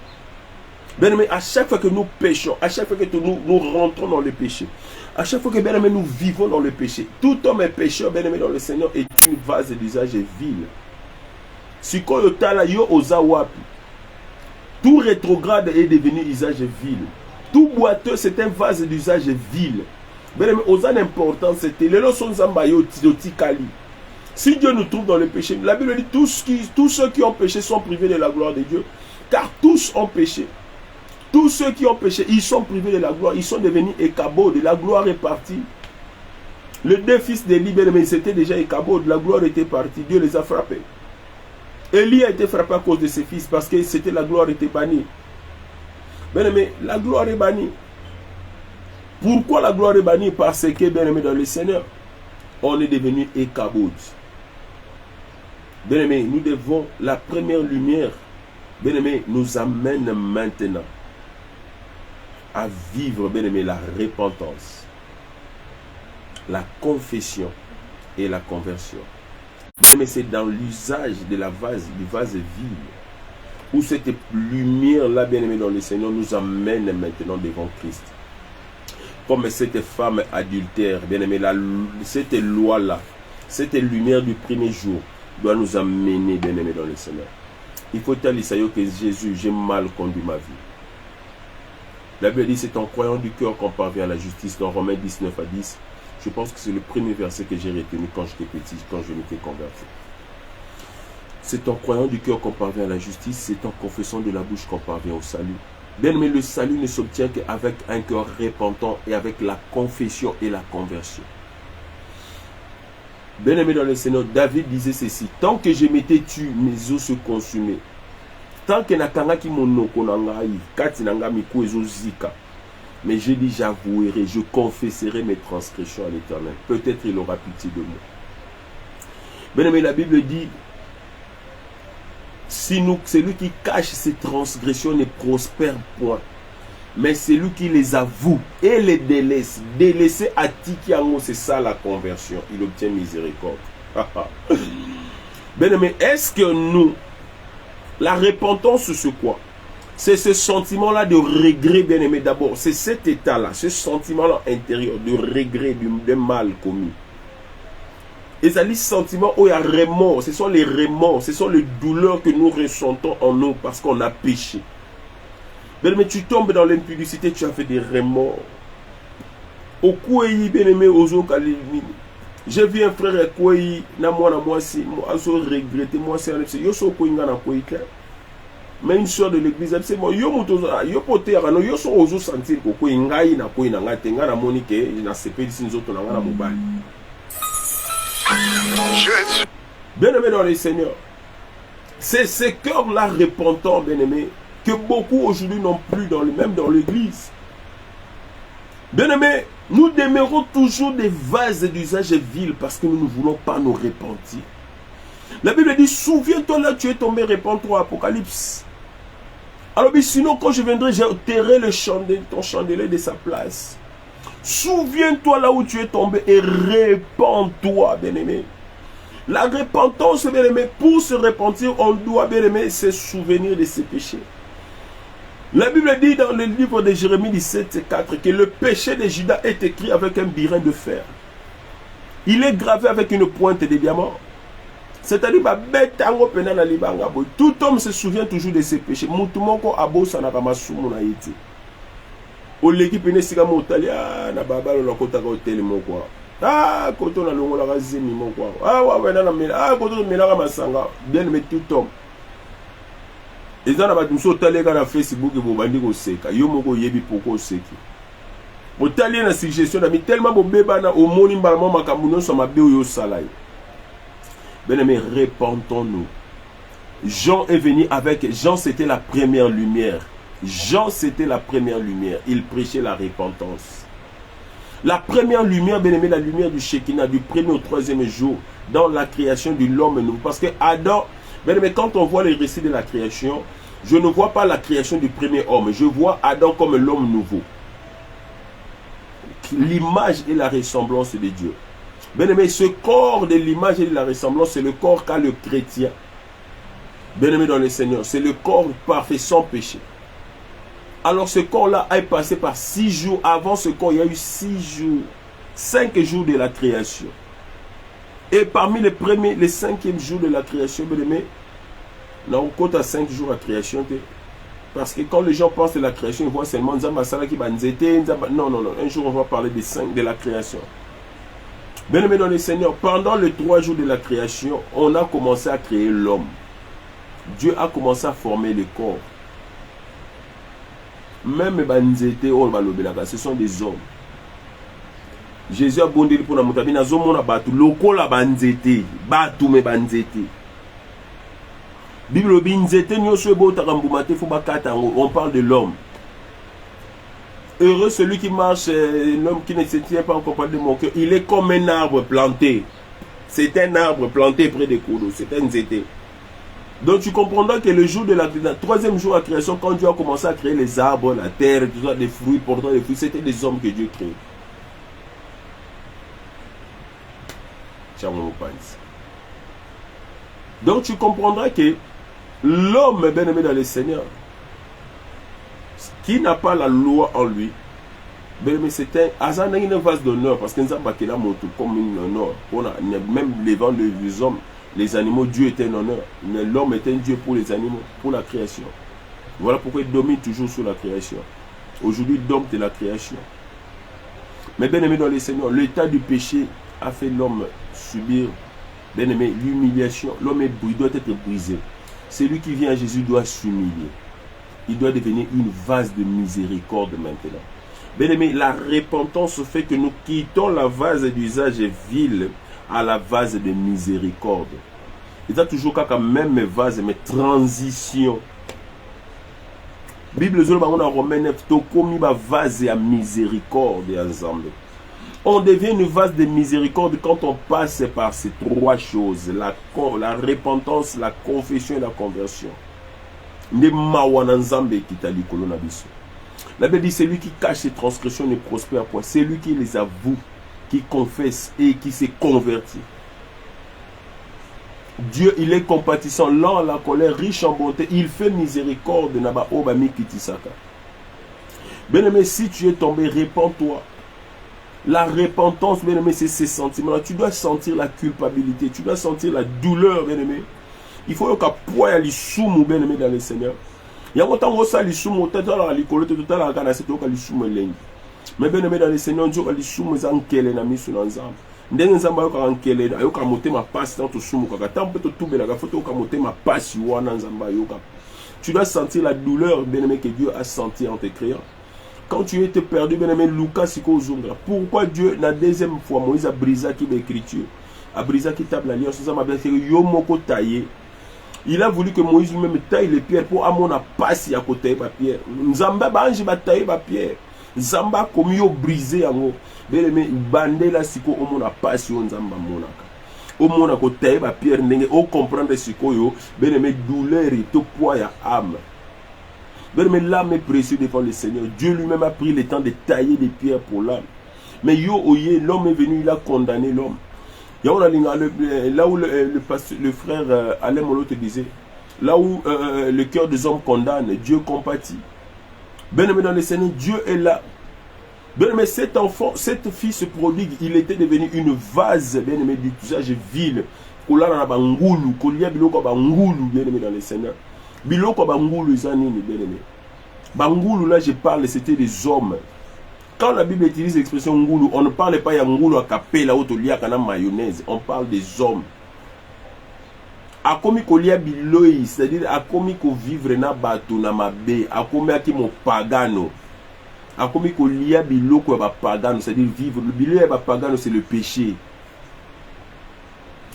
Bien-aimé, à chaque fois que nous péchons, à chaque fois que nous rentrons dans le péché, à chaque fois que bien-aimé, nous vivons dans le péché, tout homme est pécheur, bien-aimé, dans le Seigneur, est une vase d'usage vil. Si yo tala yo oza wapi, tout rétrograde est devenu usage vil. Tout boiteux, c'est un vase d'usage vil. Bien-aimé, oza l'important, c'était les leçons zambayo tikali. Si Dieu nous trouve dans le péché, la Bible dit tous ceux qui ont péché sont privés de la gloire de Dieu. Car tous ont péché. Tous ceux qui ont péché, ils sont privés de la gloire. Ils sont devenus écabodes. La gloire est partie. Les deux fils d'Élie, mais c'était déjà écabodes. La gloire était partie. Dieu les a frappés. Élie a été frappé à cause de ses fils parce que c'était la gloire était bannie. Bien aimé, la gloire est bannie. Pourquoi la gloire est bannie? Parce que, bien aimé, dans le Seigneur, on est devenu écabodes. Bien-aimé, nous devons, la première lumière, bien-aimé, nous amène maintenant à vivre, bien-aimé, la repentance, la confession et la conversion. Bien-aimé, c'est dans l'usage de du vase vide, où cette lumière-là, bien-aimé, dans le Seigneur, nous amène maintenant devant Christ. Comme cette femme adultère, bien-aimé, cette loi-là, cette lumière du premier jour, doit nous amener, bien-aimés, dans le Seigneur. Il faut dire que Jésus, j'ai mal conduit ma vie. La Bible dit, c'est en croyant du cœur qu'on parvient à la justice. Dans Romains 19 à 10, je pense que c'est le premier verset que j'ai retenu quand j'étais petit, quand je m'étais converti. C'est en croyant du cœur qu'on parvient à la justice, c'est en confessant de la bouche qu'on parvient au salut. Bien-aimé, le salut ne s'obtient qu'avec un cœur repentant et avec la confession et la conversion. Bien-aimé dans le Seigneur, David disait ceci: tant que je m'étais tué, mes os se consumaient. Tant que nakangaki monoko nangai, kati nanga miku ezo zika. Mais je dis, j'avouerai, je confesserai mes transgressions à l'Éternel. Peut-être il aura pitié de moi. Bien-aimé, la Bible dit, celui qui cache ses transgressions ne prospère point. Mais celui qui les avoue et les délaisse, délaisser à Tikiango, c'est ça la conversion. Il obtient miséricorde. Bien-aimé, est-ce que nous, la repentance, c'est quoi? C'est ce sentiment-là de regret, bien-aimé, d'abord. C'est cet état-là, ce sentiment-là intérieur de regret d'un mal commis. Et ça dit sentiment où il y a remords. Ce sont les remords, ce sont les douleurs que nous ressentons en nous parce qu'on a péché. Bien-aimé, tu tombes dans l'impudicité, tu as fait des remords. Au Kouéi, bien-aimé, aux Kalini. J'ai vu un frère à Kouéi, na moi si, moi, je regretté, moi, c'est un peu, yo so Kouéi, na Kouéi, mais une soeur de l'église, c'est moi, yo motoza, yo poté, no, yo so ozo sentir que Kouéi, ngai, na Kouéi, na ngate, na monique, na sepe, d'ici, nous autres, na mobile. Bien-aimé dans les Seigneurs, c'est ce cœurs-là repentant, bien-aimé, que beaucoup aujourd'hui n'ont plus, même dans l'église. Bien-aimé, nous demeurons toujours des vases d'usage vil parce que nous ne voulons pas nous repentir. La Bible dit, souviens-toi là, tu es tombé, répands-toi, Apocalypse. Alors, sinon, quand je viendrai, j'ôterai ton chandelier de sa place. Souviens-toi là où tu es tombé et répands-toi, bien-aimé. La repentance, bien-aimé, pour se repentir, on doit, bien-aimé, se souvenir de ses péchés. La Bible dit dans le livre de Jérémie 17:4 que le péché de Judas est écrit avec un birin de fer. Il est gravé avec une pointe de diamant. C'est-à-dire, tout homme se souvient toujours de ses péchés. Au l'équipe nesika motalia na baba lo kota ka hotel moko. Ah koto na longo la razimi moko. Ah wa na mela ah koto mela ka masanga bien mais tout homme. Ezana ba tumso talega na Facebook bo bandi ko seka. Yo moko yebi poko seki. Motalia na suggestion na mi tellement bo beba na omoni mbalamo makambu no so mabe yo salai. Bien aimé, repentons-nous. Jean est venu avec Jean, c'était la première lumière. Jean, c'était la première lumière. Il prêchait la repentance. La première lumière, bien aimé, la lumière du Shekinah, du premier au troisième jour, dans la création de l'homme nouveau. Parce que Adam, bien aimé, quand on voit les récits de la création, je ne vois pas la création du premier homme. Je vois Adam comme l'homme nouveau. L'image et la ressemblance de Dieu. Bien aimé, ce corps de l'image et de la ressemblance, c'est le corps qu'a le chrétien. Bien aimé dans le Seigneur, c'est le corps parfait sans péché. Alors ce corps-là est passé par 6 jours. Avant ce corps, il y a eu 6 jours. 5 jours de la création. Et parmi les 5e jours de la création, bien aimé, on compte à 5 jours la création. Parce que quand les gens pensent de la création, ils voient seulement Nzamba Sala qui va Nzete. Non, non, non. Un jour, on va parler des 5 de la création. Bien aimé dans le Seigneur, pendant les 3 jours de la création, on a commencé à créer l'homme. Dieu a commencé à former le corps. Même ce sont des hommes. Jésus a bondé pour la montagne. On parle de l'homme. Heureux celui qui marche, l'homme qui ne se tient pas encore de mon cœur. Il est comme un arbre planté. C'est un arbre planté près des cours d'eau. C'est un zété. Donc tu comprendras que le jour de la 3e jour de la création, quand Dieu a commencé à créer les arbres, la terre, tout ça, des fruits, portant des fruits, c'était des hommes que Dieu crée. Donc tu comprendras que l'homme bien-aimé dans le Seigneur, qui n'a pas la loi en lui, bien-aimé, c'est un vase d'honneur, parce que nous avons comme un honneur. Même les vents des hommes, les animaux, Dieu est un honneur. Mais l'homme est un Dieu pour les animaux, pour la création. Voilà pourquoi il domine toujours sur la création. Aujourd'hui, il domine de la création. Mais bien aimé dans les Seigneurs, l'état du péché a fait l'homme subir, bien aimé, l'humiliation. L'homme doit être brisé. Celui qui vient à Jésus doit s'humilier. il doit devenir une vase de miséricorde maintenant. Bien-aimé, la repentance fait que nous quittons la vase d'usage vil à la vase de miséricorde. Il y a toujours quand même vase, mais transition. Bible zolo bango na Romains 9 tokomi ba vase à miséricorde ensemble. On devient une vase de miséricorde quand on passe par ces trois choses, la repentance, la confession et la conversion. Ne mawana nzambe kitali kolona biso. La Bible dit celui qui cache ses transgressions ne prospère point. C'est lui qui les avoue, qui confesse et qui s'est converti. Dieu, il est compatissant, lent à la colère, riche en bonté. Il fait miséricorde. Bien-aimé, si tu es tombé, répands-toi. La repentance, bien-aimé, c'est ces sentiments-là. Tu dois sentir la culpabilité. Tu dois sentir la douleur, bien-aimé. Il faut que tu aies l'issoume, bien-aimé, dans le Seigneur. Il y a longtemps que tu as l'issoume, tu as l'icole, tu as l'issoume. Mais bien-aimé, dans le Seigneur, Dieu a l'issoume, tu as l'issoume. Ndenge nzamba yoka ankele ayoka motema pasi dans to sumu kaka tampe to tube la photo yoka motema pasi wana nzamba yoka. Tu dois sentir la douleur, bien-aimé, que Dieu a senti en te créant. Quand tu étais perdu, bien-aimé, Lucas siko zongra. Pourquoi Dieu la deuxième fois Moïse a brisé qui l'écriture, a brisé qui table l'alliance, ça m'a bien fait yomoko taillé. Il a voulu que Moïse lui-même taille les pierres pour amener à passer à côté de la pierre. Nzamba banji ba tailler la pierre. Nzamba comme yo brisé en bien-aimé, bandé la siko omona passe yo nzamba monaka. Omona ko tailler ba pierre ndenge o comprendre siko yo, bien-aimé, douleur et tout poids ya âme. Bien-aimé, l'âme est précieuse devant le Seigneur. Dieu lui-même a pris le temps de tailler des pierres pour l'âme. Mais yo oye, l'homme est venu, il a condamné l'homme. Là où le frère Alain Molo te disait, là où le cœur des hommes condamne, Dieu compatit. Bien-aimé dans le Seigneur, Dieu est là. Bien-aimé, cet enfant, cette fille se prodigue, il était devenu une vase, bien-aimé, d'usage vil. Kolana bangulu, kolia biloko bangulu, bien-aimé dans le Seigneur. Biloko bangulu, zanini, bien-aimé. Bangulu, là, je parle, c'était des hommes. Quand la Bible utilise l'expression ngulu, on ne parle pas de ngulu à capella ou tolia kana mayonnaise, on parle des hommes. Akomi kolia biloi, c'est-à-dire akomi ko vivre na bato na mabe, akomi aki mo pagano. Akomi kolia biloko ba pagano, c'est-à-dire vivre. Le biloi ba pagano, c'est le péché.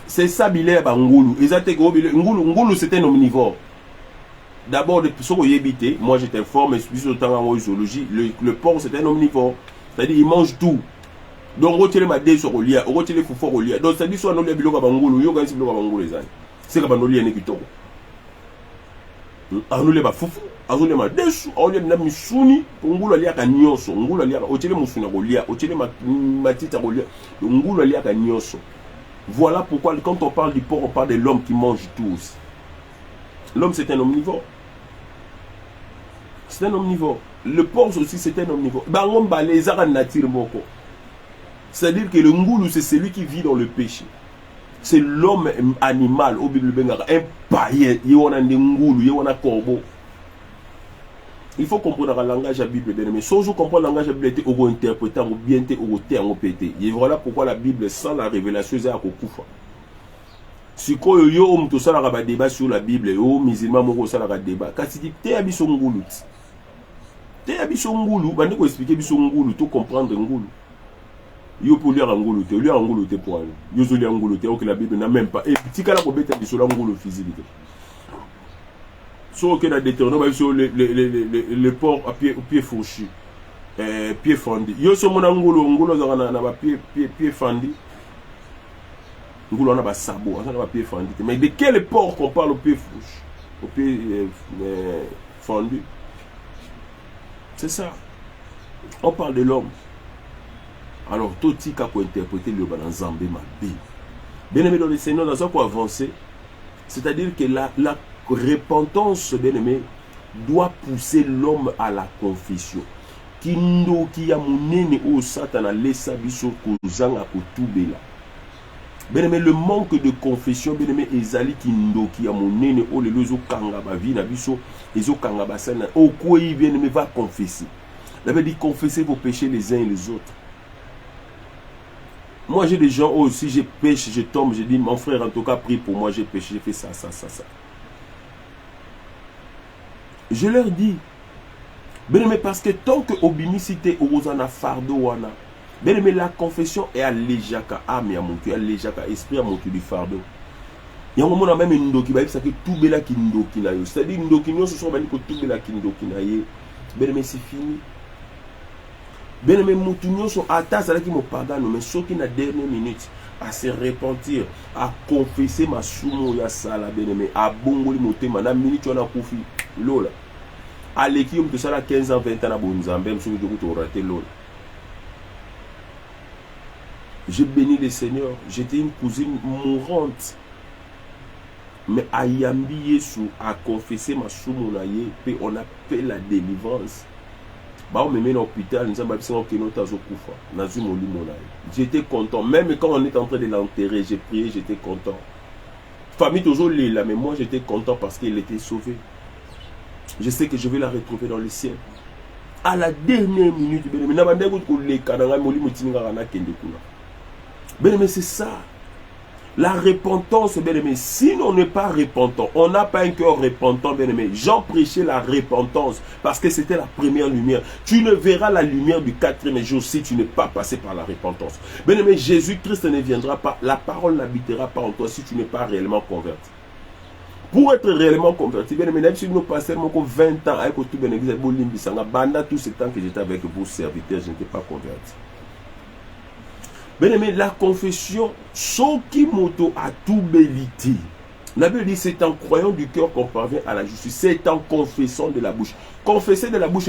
C'est ça biloi ba ngulu. Ngulu c'était un omnivore. D'abord, moi je t'informe, je temps en zoologie, le porc c'est un omnivore. C'est-à-dire il mange tout. Donc, on retire ma dé sur le lia, on retire les foufors au lia. Donc, ça dit soit on a biloko bangulu, yo gagne biloko bangulu les amis. C'est comme on lia nekito. On a foufou, on a desu, on a misuni, on a lia kanyoso, on a lia, on tire musuna au lia, on tire matita au lia, on a lia kanyoso. Voilà pourquoi quand on parle du porc, on parle de l'homme qui mange tout aussi. L'homme c'est un omnivore. C'est un omnivore. Le porc aussi c'est un omnivore. C'est-à-dire que le ngoulou c'est celui qui vit dans le péché. C'est l'homme animal. Un païen. Il faut comprendre le langage de la Bible. Mais si vous comprenez le langage de la Bible, vous interprétez, vous bien, vous pété. Et voilà pourquoi la Bible sans la révélation c'est à Kokufa. Si vous avez un débat sur la Bible, vous musulmans avez un débat. Quand tu dis que tu es abisso ngoulou, tu es abisso ngoulou, vous allez expliquer abisso ngoulou, tu comprends ngoulou. Yo pour lire ngoulou, tu lire ngoulou pour aller. Yo lire ngoulou, que la Bible n'a même pas. Et si tu as abisso ngoulou physique. Sauf que dans Deutéronome, le porc à pied fourchu, pied fendu. Yo so mon ngoulou na pied fendu. On a un sabot, on a un pied fendu. Mais de quel porc qu'on parle au pied fourchu, au pied fendu? C'est ça. On parle de l'homme. Alors, tout ce qu'on peut interpréter le dans Zambé Mabé. Bien aimé dans le Seigneur, dans ça pour avancer, c'est-à-dire que la repentance, bien aimé, doit pousser l'homme à la confession. Kindo ki ya munene o satana lesa biso kozanga kotubela. Bien aimé, le manque de confession, bien aimé, ezali kindo ki ya munene o lelo zo kanga ba vi na biso, ezo kanga ba sana. O quoi bien aimé va confesser. La Bible dit confessez vos péchés les uns et les autres. Moi j'ai des gens, oh si je pêche, je tombe, je dis mon frère en tout cas prie pour moi, j'ai péché, j'ai fait ça. Je leur dis, bien-aimé, parce que tant que obimicité ozana fardo wana, bien-aimé, la confession est allégeaka âme ya mutu, allégeaka esprit ya mutu du fardeau. Yango mona même ndoki ba ça que tout bela ki ndoki na yo, c'est-à-dire ndoki no ce sont ba ni ko tout bela ki ndoki na ye. Bien-aimé, c'est fini. Bien-aimé, mutu nyonso ata azalaki mopagano, mais soki na dernière minute à se repentir, à confesser ma sumo ya sala, bien-aimé, à bongoli motema na minute wana kufi lola. À l'équipe de ça, 15 ans, 20 ans, à Bonzambé, j'ai béni le Seigneur. J'étais une cousine mourante. Mais à Yambi Yesu, à confesser ma soumonaye, puis on a fait la délivrance. Bah, on me met dans l'hôpital, nous avons j'étais content. Même quand on est en train de l'enterrer, j'ai prié, j'étais content. Famille toujours là, mais moi j'étais content parce qu'il était sauvé. Je sais que je vais la retrouver dans le ciel. À la dernière minute, mais c'est ça. La repentance, bien aimé. Si on n'est pas repentant, on n'a pas un cœur repentant, bien aimé. Jean prêchait la repentance parce que c'était la première lumière. Tu ne verras la lumière du quatrième jour si tu n'es pas passé par la repentance. Bien aimé, Jésus-Christ ne viendra pas, la parole n'habitera pas en toi si tu n'es pas réellement converti. Pour être réellement converti, bien aimé, si nous passons 20 ans avec tout tout ce temps que j'étais avec vos serviteurs, je n'étais pas converti. Bien aimé, la confession, Soki Moto a tout bélité. La Bible dit c'est en croyant du cœur qu'on parvient à la justice. C'est en confessant de la bouche. Confesser de la bouche,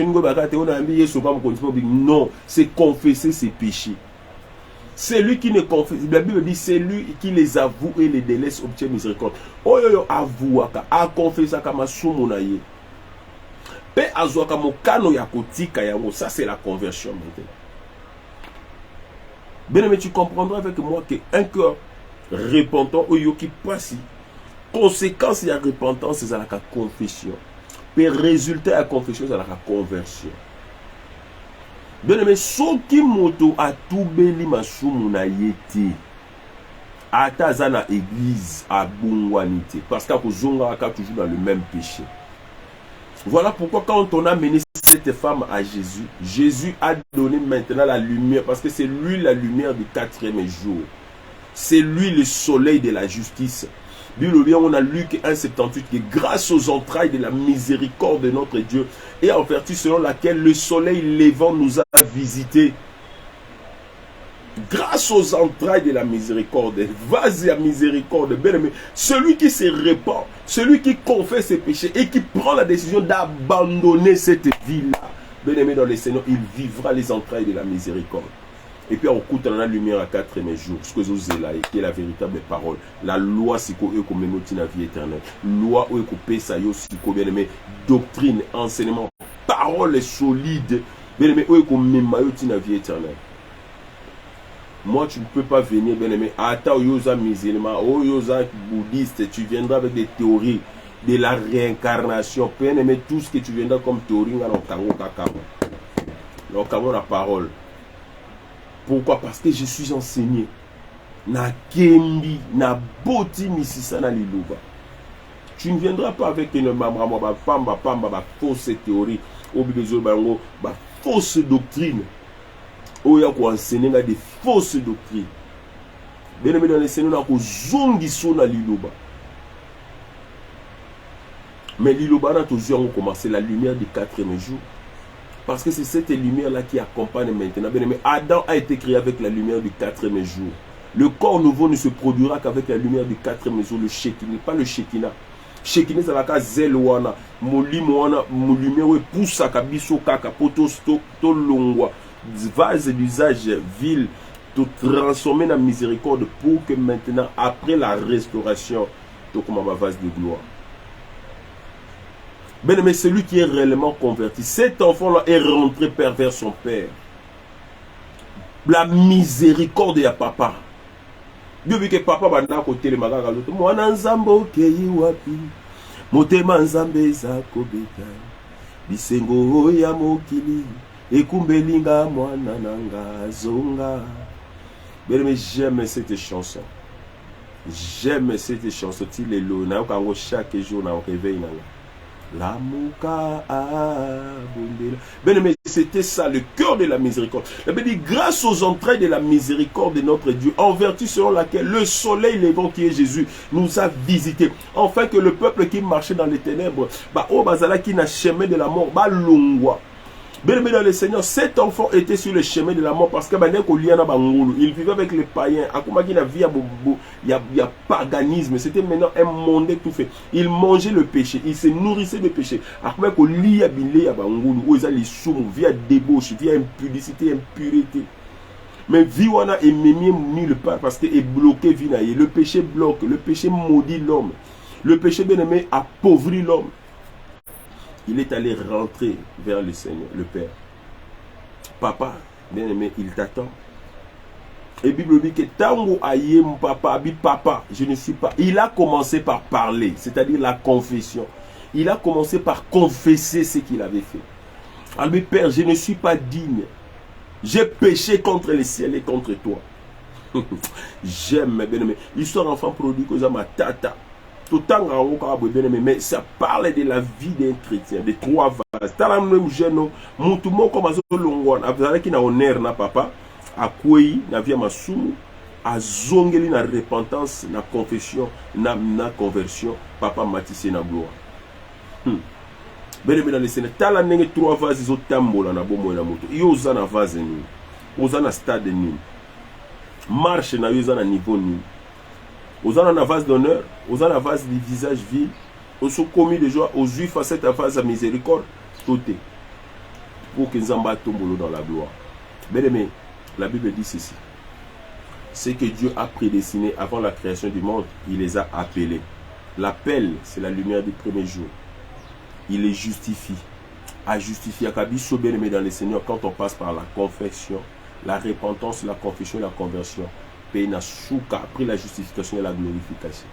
non, c'est confesser ses péchés. C'est lui qui ne confesse. La Bible dit c'est lui qui les avoue et les délaisse obtient miséricorde. Oyo avouaka, a confessé kama sumunaye. Pe azoaka mokano ya kotika yango, ça c'est la conversion maintenant. Bien aimé, tu comprendras avec moi qu'un cœur repentant oyo qui passe, conséquence de la repentance c'est la confession. Puis résultat de la confession c'est la conversion. Bien aimé, soki moto a tout beli masumu na yeti. Ata zana église a bungwanité parce qu'à kozonga toujours dans le même péché. Voilà pourquoi quand on a mené cette femme à Jésus, Jésus a donné maintenant la lumière parce que c'est lui la lumière du quatrième jour. C'est lui le soleil de la justice. Bien, on a Luc 1,78 que grâce aux entrailles de la miséricorde de notre Dieu et en vertu selon laquelle le soleil levant nous a visités. Grâce aux entrailles de la miséricorde, vas-y à miséricorde, bien aimé, celui qui se répand, celui qui confesse ses péchés et qui prend la décision d'abandonner cette vie-là, bien aimé dans le Seigneur, il vivra les entrailles de la miséricorde. Et puis on écoute dans la lumière à 4e jour, ce que vous avez là, qui est la véritable parole. La loi, c'est qu'on a la vie éternelle. Loi, c'est qu'on bien aimé, doctrine, enseignement, parole solide, bien aimé, on a la vie éternelle. Moi, tu ne peux pas venir, bien aimé, ata oyoza musulman, oyoza bouddhiste, tu viendras avec des théories de la réincarnation. Bien aimé, tout ce que tu viendras comme théorie, dans la parole. Pourquoi? Parce que je suis enseigné. Na kembi, na boti misisa na liluba. Tu ne viendras pas avec une pamba, fausse théorie, fausse doctrine. Où il y a enseigné des fausses doctrines. Bien aimé dans les Seigneurs, on a zongi sona liloba. Mais liloba a toujours commencé la lumière du 4e jour. Parce que c'est cette lumière-là qui accompagne maintenant. Bien aimé, Adam a été créé avec la lumière du 4e jour. Le corps nouveau ne se produira qu'avec la lumière du 4e jour, le Shekinah, pas le Shekinah. Shekinah, c'est la case zelwana, molimoana, molumé, poussa, kabiso, kaka, potos, to longwa. Vase d'usage vil, te transformer dans la miséricorde pour que maintenant, après la restauration, tu comme un vase de gloire. Bien aimé, celui qui est réellement converti, cet enfant-là est rentré pervers son père. La miséricorde de papa. Dieu veut que papa va dans côté le magaga l'autre. Moi nanzambo keyi wapi. Motema nzambe za kobeta. Bisengo ya mokili. Ekumbelinga mwana nanga zonga. Bien aimé, j'aime cette chanson. J'aime cette chanson. Chaque jour, on réveille. La mouka abondela. Bien aimé, c'était ça, le cœur de la miséricorde. La Bible dit, grâce aux entrailles de la miséricorde de notre Dieu, en vertu selon laquelle le soleil levant qui est Jésus nous a visités, afin que le peuple qui marchait dans les ténèbres, au bazala qui n'a chemin de la mort, longwa. Bien aimé dans le Seigneur, cet enfant était sur le chemin de la mort parce que il vivait avec les païens. Il y a paganisme. C'était maintenant un monde tout fait. Il mangeait le péché. Il se nourrissait de péché. Via débauche, via impudicité, impureté. Mais Viwana est même nulle part parce qu'il est bloqué. Le péché bloque. Le péché maudit l'homme. Le péché bien aimé appauvrit l'homme. Il est allé rentrer vers le Seigneur, le Père. Papa, bien aimé, il t'attend. Et la Bible dit que tango aye mon papa, papa, je ne suis pas. Il a commencé par parler, c'est-à-dire la confession. Il a commencé par confesser ce qu'il avait fait. Alors, Père, je ne suis pas digne. J'ai péché contre le ciel et contre toi. J'aime, bien aimé. Histoire enfant prodigue aux ma tata. Tout temps, mais ça parle de la vie d'un chrétien, de trois vases. Talam jeune, mutumo comme azolongwa, avec na honneur na papa, a kwei na via masumu, a zongeli na repentance, na confession, na conversion, papa matissé na gloire. Bien dans les scènes, talam nenge trois vases zo tambola na bomo na moto. Yo za na vase ni, oza na stade ni, marche na yo za na niveau ni. Aux en vase d'honneur, aux en vase du visage vil, aux sont commis de joie, aux juifs à cette vase à miséricorde, tout est. Pour que nous en battons dans la gloire. Bien aimé, la Bible dit ceci. C'est que Dieu a prédestiné avant la création du monde, il les a appelés. L'appel, c'est la lumière du premier jour. Il les justifie. À justifier, à Kabiso bien aimé dans le Seigneur, quand on passe par la confession, la repentance, la confession et la conversion. Après la justification et la glorification.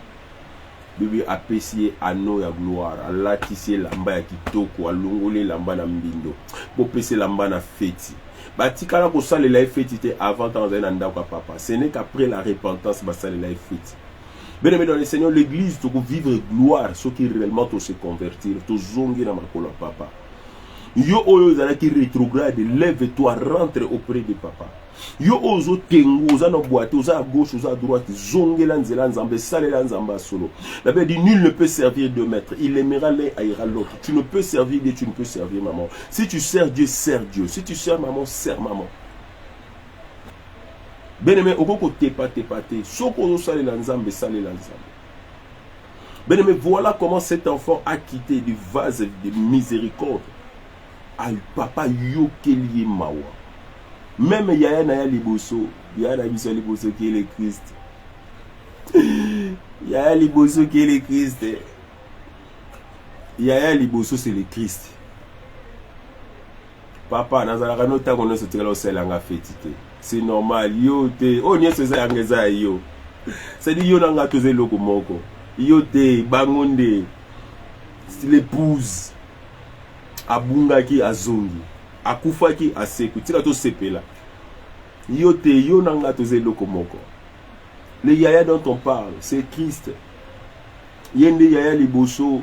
Bibi a pessié anneau ya gloire, a latissé lamba ya kitoko, a longolé lamba na mbindo. Pour pesser lamba na feti. Batika la ko sale la feti te avant dans un andaka papa. Ce n'est qu'après la repentance ba sale la feti. Bien aimé dans le Seigneur, l'église to vivre gloire, ceux qui réellement to se convertir, to zongi na makolo papa. Yo oyo zala qui rétrograde, lève-toi, rentre auprès de papa. Yo ozo tengo, oza na boite, oza à gauche, oza à droite, zongela nzela nzambe, salela nzamba solo. La Bible dit, nul ne peut servir deux maîtres. Il aimera l'un, haïra l'autre. Tu ne peux servir Dieu, tu ne peux servir maman. Si tu sers Dieu, sers Dieu. Si tu sers maman, sers maman. Ben aimé, okoko tepa. Soko ozo salela nzambe, salela nzambe. Ben aimé, voilà comment cet enfant a quitté du vase de miséricorde. Ay papa yokeli mawa. Même yaya na ya liboso, yaya na biso liboso qui est le Christ. Yaya liboso qui est le Christ. Yaya liboso c'est le Christ. Papa nazalaka no tango no sotikala oselanga fetite. C'est normal yo te. Oh nyeso za yangeza yo. C'est dit yo nanga toze loko moko. Yo te bangonde. L'épouse. Abungaki azongi, akufaki aseku, tika to sepela. Yo te yo nanga toze loko moko. Le yaya dont on parle, c'est Christ. Yende yaya liboso,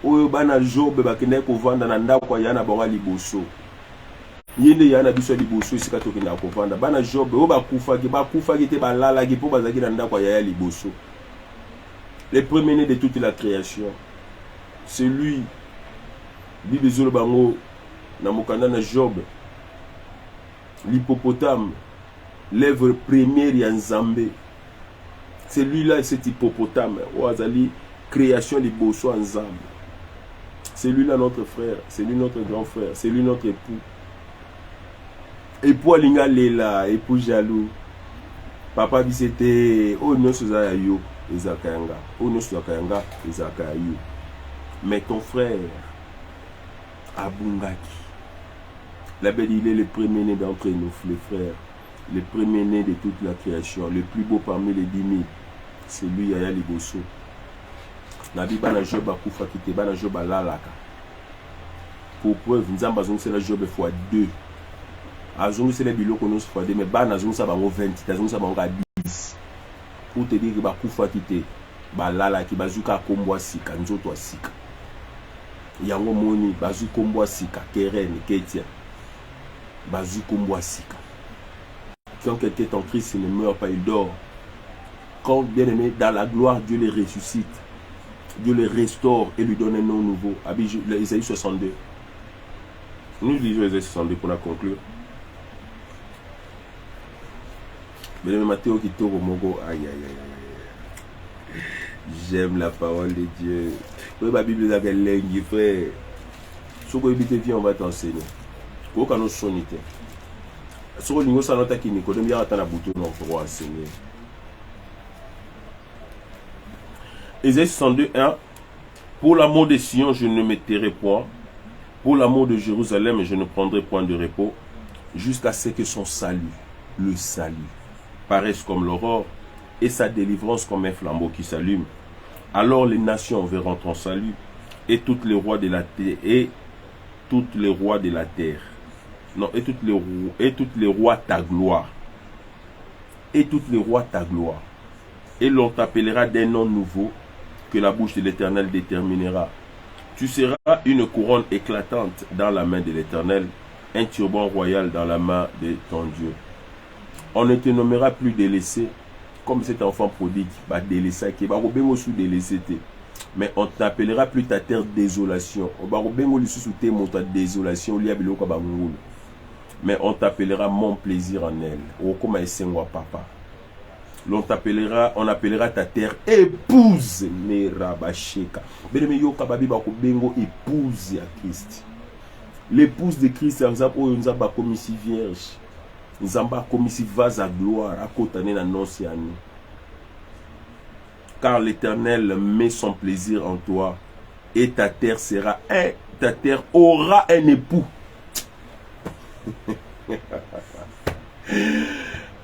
oyo bana Job bakende kovanda na ndako ya na bonga liboso. Yende yaya na biso liboso isika to kenda kovanda. Bana Job o bakufaki te balala ki po bazaki na ndako ya liboso. Le premier-né de toute la création. Celui Bible zolo bango na mokanda na Job, l'hippopotame, l'œuvre première ya Nzambe. C'est lui-là, cet hippopotame, Oazali, création liboso Nzambe. C'est lui-là notre frère, c'est lui notre grand frère, c'est lui notre époux. Époux alinga lela, époux jaloux. Papa dit c'était oh non soza yo, ezakayanga. Oh non soza kayanga, ezakayu. Mais ton frère Abungaki. La Bible, il est le premier-né d'entre nous, les frères. Le premier-né de toute la création. Le plus beau parmi les 10 000. C'est lui, Yaya Liboso. La Bible, na Job a koufa kite, na Job a lalaka. Pour preuve, nous avons besoin de Job fois 2. Azongu c'est les biloko nous fois 2, mais bana zongu ça bango 20, azongu ça bango 10. Pour te dire que ba koufa kite, ba lalaki, bazuka kombwa sika, nzoto sika. yango moni bazui kombo sika Keren Ketia bazui kombo sika. Quand quelqu'un est en Christ, il ne meurt pas, il dort. Quand bien aimé dans la gloire, Dieu les ressuscite, Dieu les restaure et lui donne un nom nouveau. Isaïe 62. Nous lisons Isaïe 62 pour la conclure. Bien aimé Matthéo Kitoro Mogo, aïe aïe aïe. J'aime la parole de Dieu. Oui, ma Bible est avec l'engue, frère. Si vous habitez bien, on va t'enseigner. Pourquoi nous sommes sonnités? Si vous avez un autre qui nous connaît, on va vous enseigner. Ésaïe 62, 1. Pour l'amour de Sion, je ne me tairai point. Pour l'amour de Jérusalem, je ne prendrai point de repos. Jusqu'à ce que son salut, le salut, paraisse comme l'aurore et sa délivrance comme un flambeau qui s'allume. Alors les nations verront ton salut et tous les rois de la terre et tous les rois de la terre. Non, et tous les rois ta gloire. Et tous les rois ta gloire. Et l'on t'appellera d'un nom nouveau que la bouche de l'Éternel déterminera. Tu seras une couronne éclatante dans la main de l'Éternel, un turban royal dans la main de ton Dieu. On ne te nommera plus délaissé comme cet enfant prodigue, délaissé, qui va sous délaissé. Mais on t'appellera plus ta terre désolation. Désolation, mais on t'appellera mon plaisir en elle. Papa. On appellera ta terre épouse. Épouse à Christ. L'épouse de Christ, nous avons comme ici vierge. Nous avons comme ici vase à gloire. À côté de l'annonce. Car l'Éternel met son plaisir en toi. Et ta terre sera ta terre aura un époux.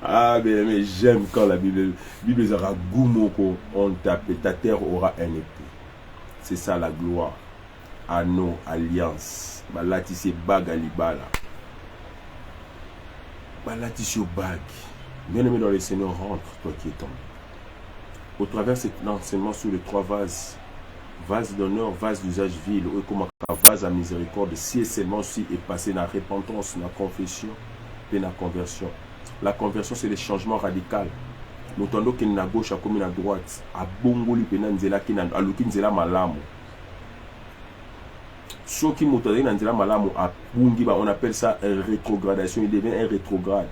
Ah, mais j'aime quand la Bible dira Goumoko, on tape, ta terre aura un époux. C'est ça la gloire. Anneau, alliance. Balatissé bag à l'ibala. Balatissé bag. Bien aimé dans le Seigneur, rentre, toi qui es tombé. Au travers de cet enseignement sur les trois vases. Vase d'honneur, vase d'usage vil, ou comme un vase à miséricorde, si et seulement si est passé dans la repentance, dans la confession et dans la conversion. La conversion, c'est le changement radical. Nous entendons qu'il y a à gauche comme à droite, à Bongoli, Penanzela, qui a Lukinzela Malamu. Ceux qui m'ont donné Nanzela Malamu, à Bungi, on appelle ça rétrogradation, il devient un rétrograde.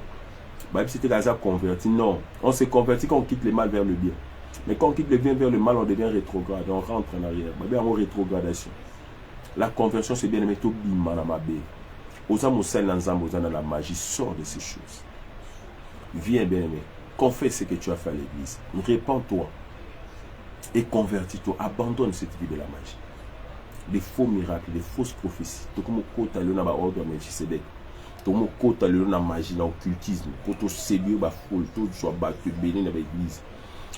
C'était Gaza converti. Non, on se convertit quand on quitte le mal vers le bien. Mais quand on quitte le bien vers le mal, on devient rétrograde, on rentre en arrière. Il y a une rétrogradation. La conversion, c'est bien aimé, tout bimana ma bé. Aux âmes, dans la magie, sort de ces choses. Viens bien aimé, confesse ce que tu as fait à l'église. Répands-toi et convertis-toi. Abandonne cette vie de la magie. Des faux miracles, des fausses prophéties. Tout comme on côté dans l'ordre de Melchisedec. Tout comme on côté dans la magie, dans l'occultisme. Quand on séduit, la foule, tout soit battu, béni dans l'église.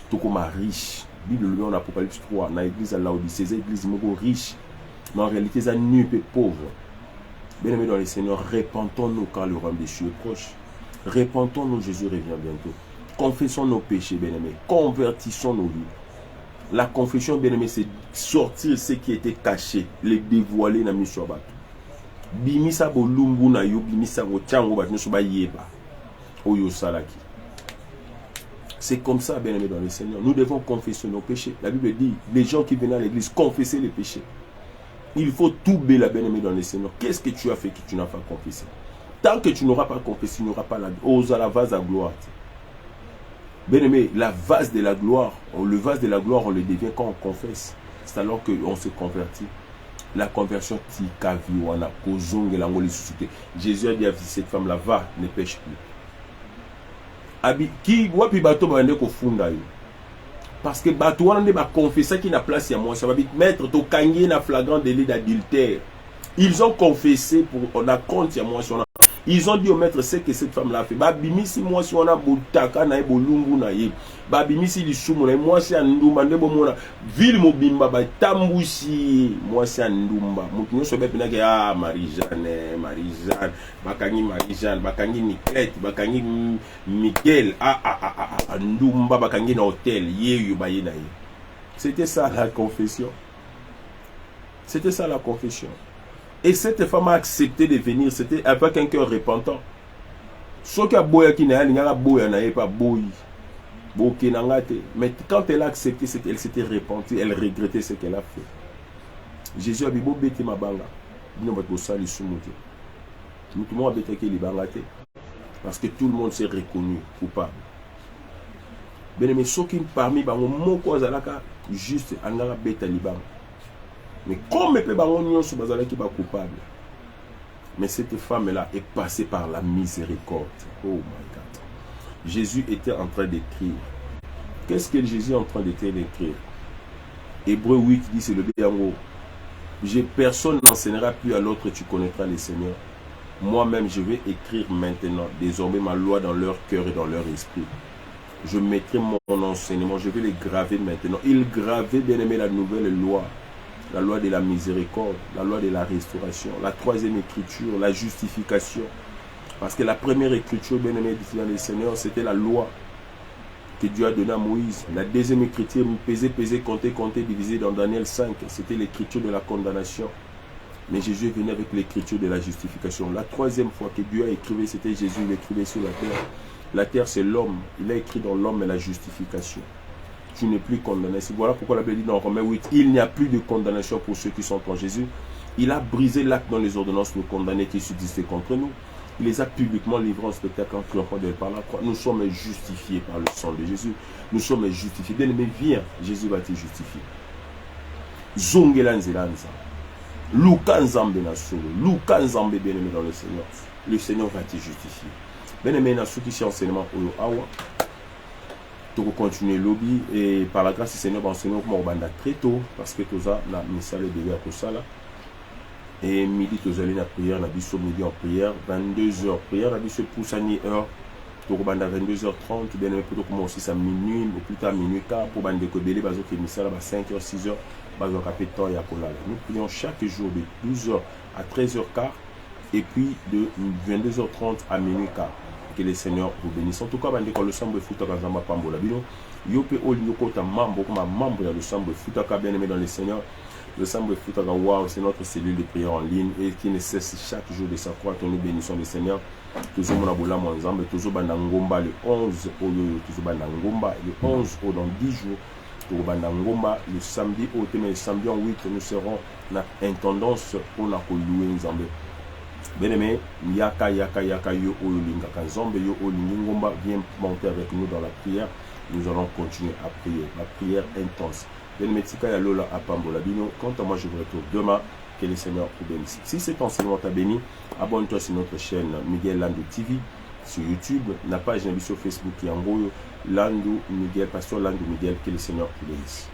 Tout comme riche. Bible le en Apocalypse 3, dans l'église à Laodicée, l'église est riche. Mais en réalité, c'est nu et pauvre. Bien aimé dans le Seigneur, répentons-nous car le royaume des cieux est proche. Répentons-nous, Jésus revient bientôt. Confessons nos péchés, bien aimé. Convertissons nos vies. La confession, bien aimé, c'est sortir ce qui était caché, les dévoiler dans le Shabbat. Bimisa bolumbu na yo, bimisa go tiango ba nso ba yeba. Oyo salaki. C'est comme ça, bien aimé dans le Seigneur. Nous devons confesser nos péchés. La Bible dit, les gens qui viennent à l'église, confesser les péchés. Il faut tout bien aimé dans le Seigneur. Qu'est-ce que tu as fait que tu n'as pas confessé? Tant que tu n'auras pas confessé, il n'y aura pas la vase à gloire. Bien aimé, la vase de la gloire, le vase de la gloire, on le devient quand on confesse. C'est alors qu'on se convertit. La conversion, Jésus a dit à cette femme-là, va, ne pêche plus. Parce que bateau on a confessé qu'il n'a place à moi, ça va vite mettre au kangé na flagrant délit d'adultère. Ils ont confessé pour on a compte à moi sur ils ont dit au maître ce que cette femme là fait. Babimi si moi si on a botaka na bolungu na ye. Babimi si lisumu na moi si andumba ndebo mona ville mobimba ba tambusi moi si andumba. Mutu nyo sobe pina ke Marie-Jeanne bakangi Nicolette bakangi Miguel andumba bakangi na hôtel yeyo ba ye na ye. C'était ça la confession. C'était ça la confession. Et cette femme a accepté de venir, c'était avec un cœur repentant. Ce qui a boya qui n'a pas boya, n'a pas boyi. Mais quand elle a accepté, elle s'était repentie, elle regrettait ce qu'elle a fait. Jésus a dit, ma banga. Parce que tout le monde s'est reconnu coupable. Mais ceux qui parmi eux, juste mais comme ils coupable. Mais cette femme-là est passée par la miséricorde. Oh my God. Jésus était en train d'écrire. Qu'est-ce que Jésus est en train d'écrire? Hébreu 8 dit, c'est le béango. Personne n'enseignera plus à l'autre, tu connaîtras le Seigneur. Moi-même, je vais écrire maintenant, désormais, ma loi dans leur cœur et dans leur esprit. Je mettrai mon enseignement, je vais les graver maintenant. Il gravait, bien aimé, la nouvelle loi. La loi de la miséricorde, la loi de la restauration, la troisième écriture, la justification. Parce que la première écriture, bien aimé, dans le Seigneur, c'était la loi que Dieu a donnée à Moïse. La deuxième écriture, peser, compter, divisé dans Daniel 5. C'était l'écriture de la condamnation. Mais Jésus est venu avec l'écriture de la justification. La troisième fois que Dieu a écrit, c'était Jésus, il écrivait sur la terre. La terre, c'est l'homme. Il a écrit dans l'homme la justification. Tu n'es plus condamné. Voilà pourquoi la Bible dit dans Romains 8, il n'y a plus de condamnation pour ceux qui sont en Jésus. Il a brisé l'acte dans les ordonnances, nous condamnés qui subsistaient contre nous. Il les a publiquement livrés en spectacle en triomphant de par la croix. Nous sommes justifiés par le sang de Jésus. Nous sommes justifiés. Bien aimé, viens, Jésus va te justifier. Zongelanzelanza. Lukanzambe na solo. Lukanzambe bien aimé dans le Seigneur. Le Seigneur va te justifier. Bien aimé, dans ce qui est enseignement pour le Awa. Pour continuer lobby et par la grâce du Seigneur, enseignement comme on très tôt parce que tout ça, na missale de à ça là. Et midi, tous allez la prière, la biso midi en prière, 22h prière, la biso poussani heure, pour banda 22h30, bien pour commencer à minuit, ou plus tard minuit quart, pour bande de belé, bazo qui missale à 5h, 6h, bazo capé temps ya kolala. Nous prions chaque jour de 12h à 13h15 et puis de 22h30 à minuit quart. Que le Seigneur vous bénisse. En tout cas, le sambo futa kazamba pambola bino. Yope oli yokota mambo comme membre de le sambo futa ka bien aimé dans le Seigneur. Le sambo futa ka wow, c'est notre cellule de prière en ligne et qui ne cesse chaque jour de s'accroître. Nous bénissons le Seigneur. Toujours mon aboula mon zambe, toujours bandangomba le 11 au toujours bandangomba le 11 au dans 10 jours. Toujours bandangomba le samedi au thème le samedi en 8 nous serons na intendance pour na louer nzambe. Bien aimé, yaka yo olinga kanzombe yo olingomba, viens monter avec nous dans la prière. Nous allons continuer à prier, la prière intense. Bien aimé, tika ya lola apambola bino. Quant à moi, je vous retrouve demain. Que le Seigneur vous bénisse. Si cet enseignement t'a béni, abonne-toi sur notre chaîne Miguel Landou TV sur YouTube, la page sur Facebook Yango Landou Miguel, Pasteur Landou Miguel. Que le Seigneur vous bénisse.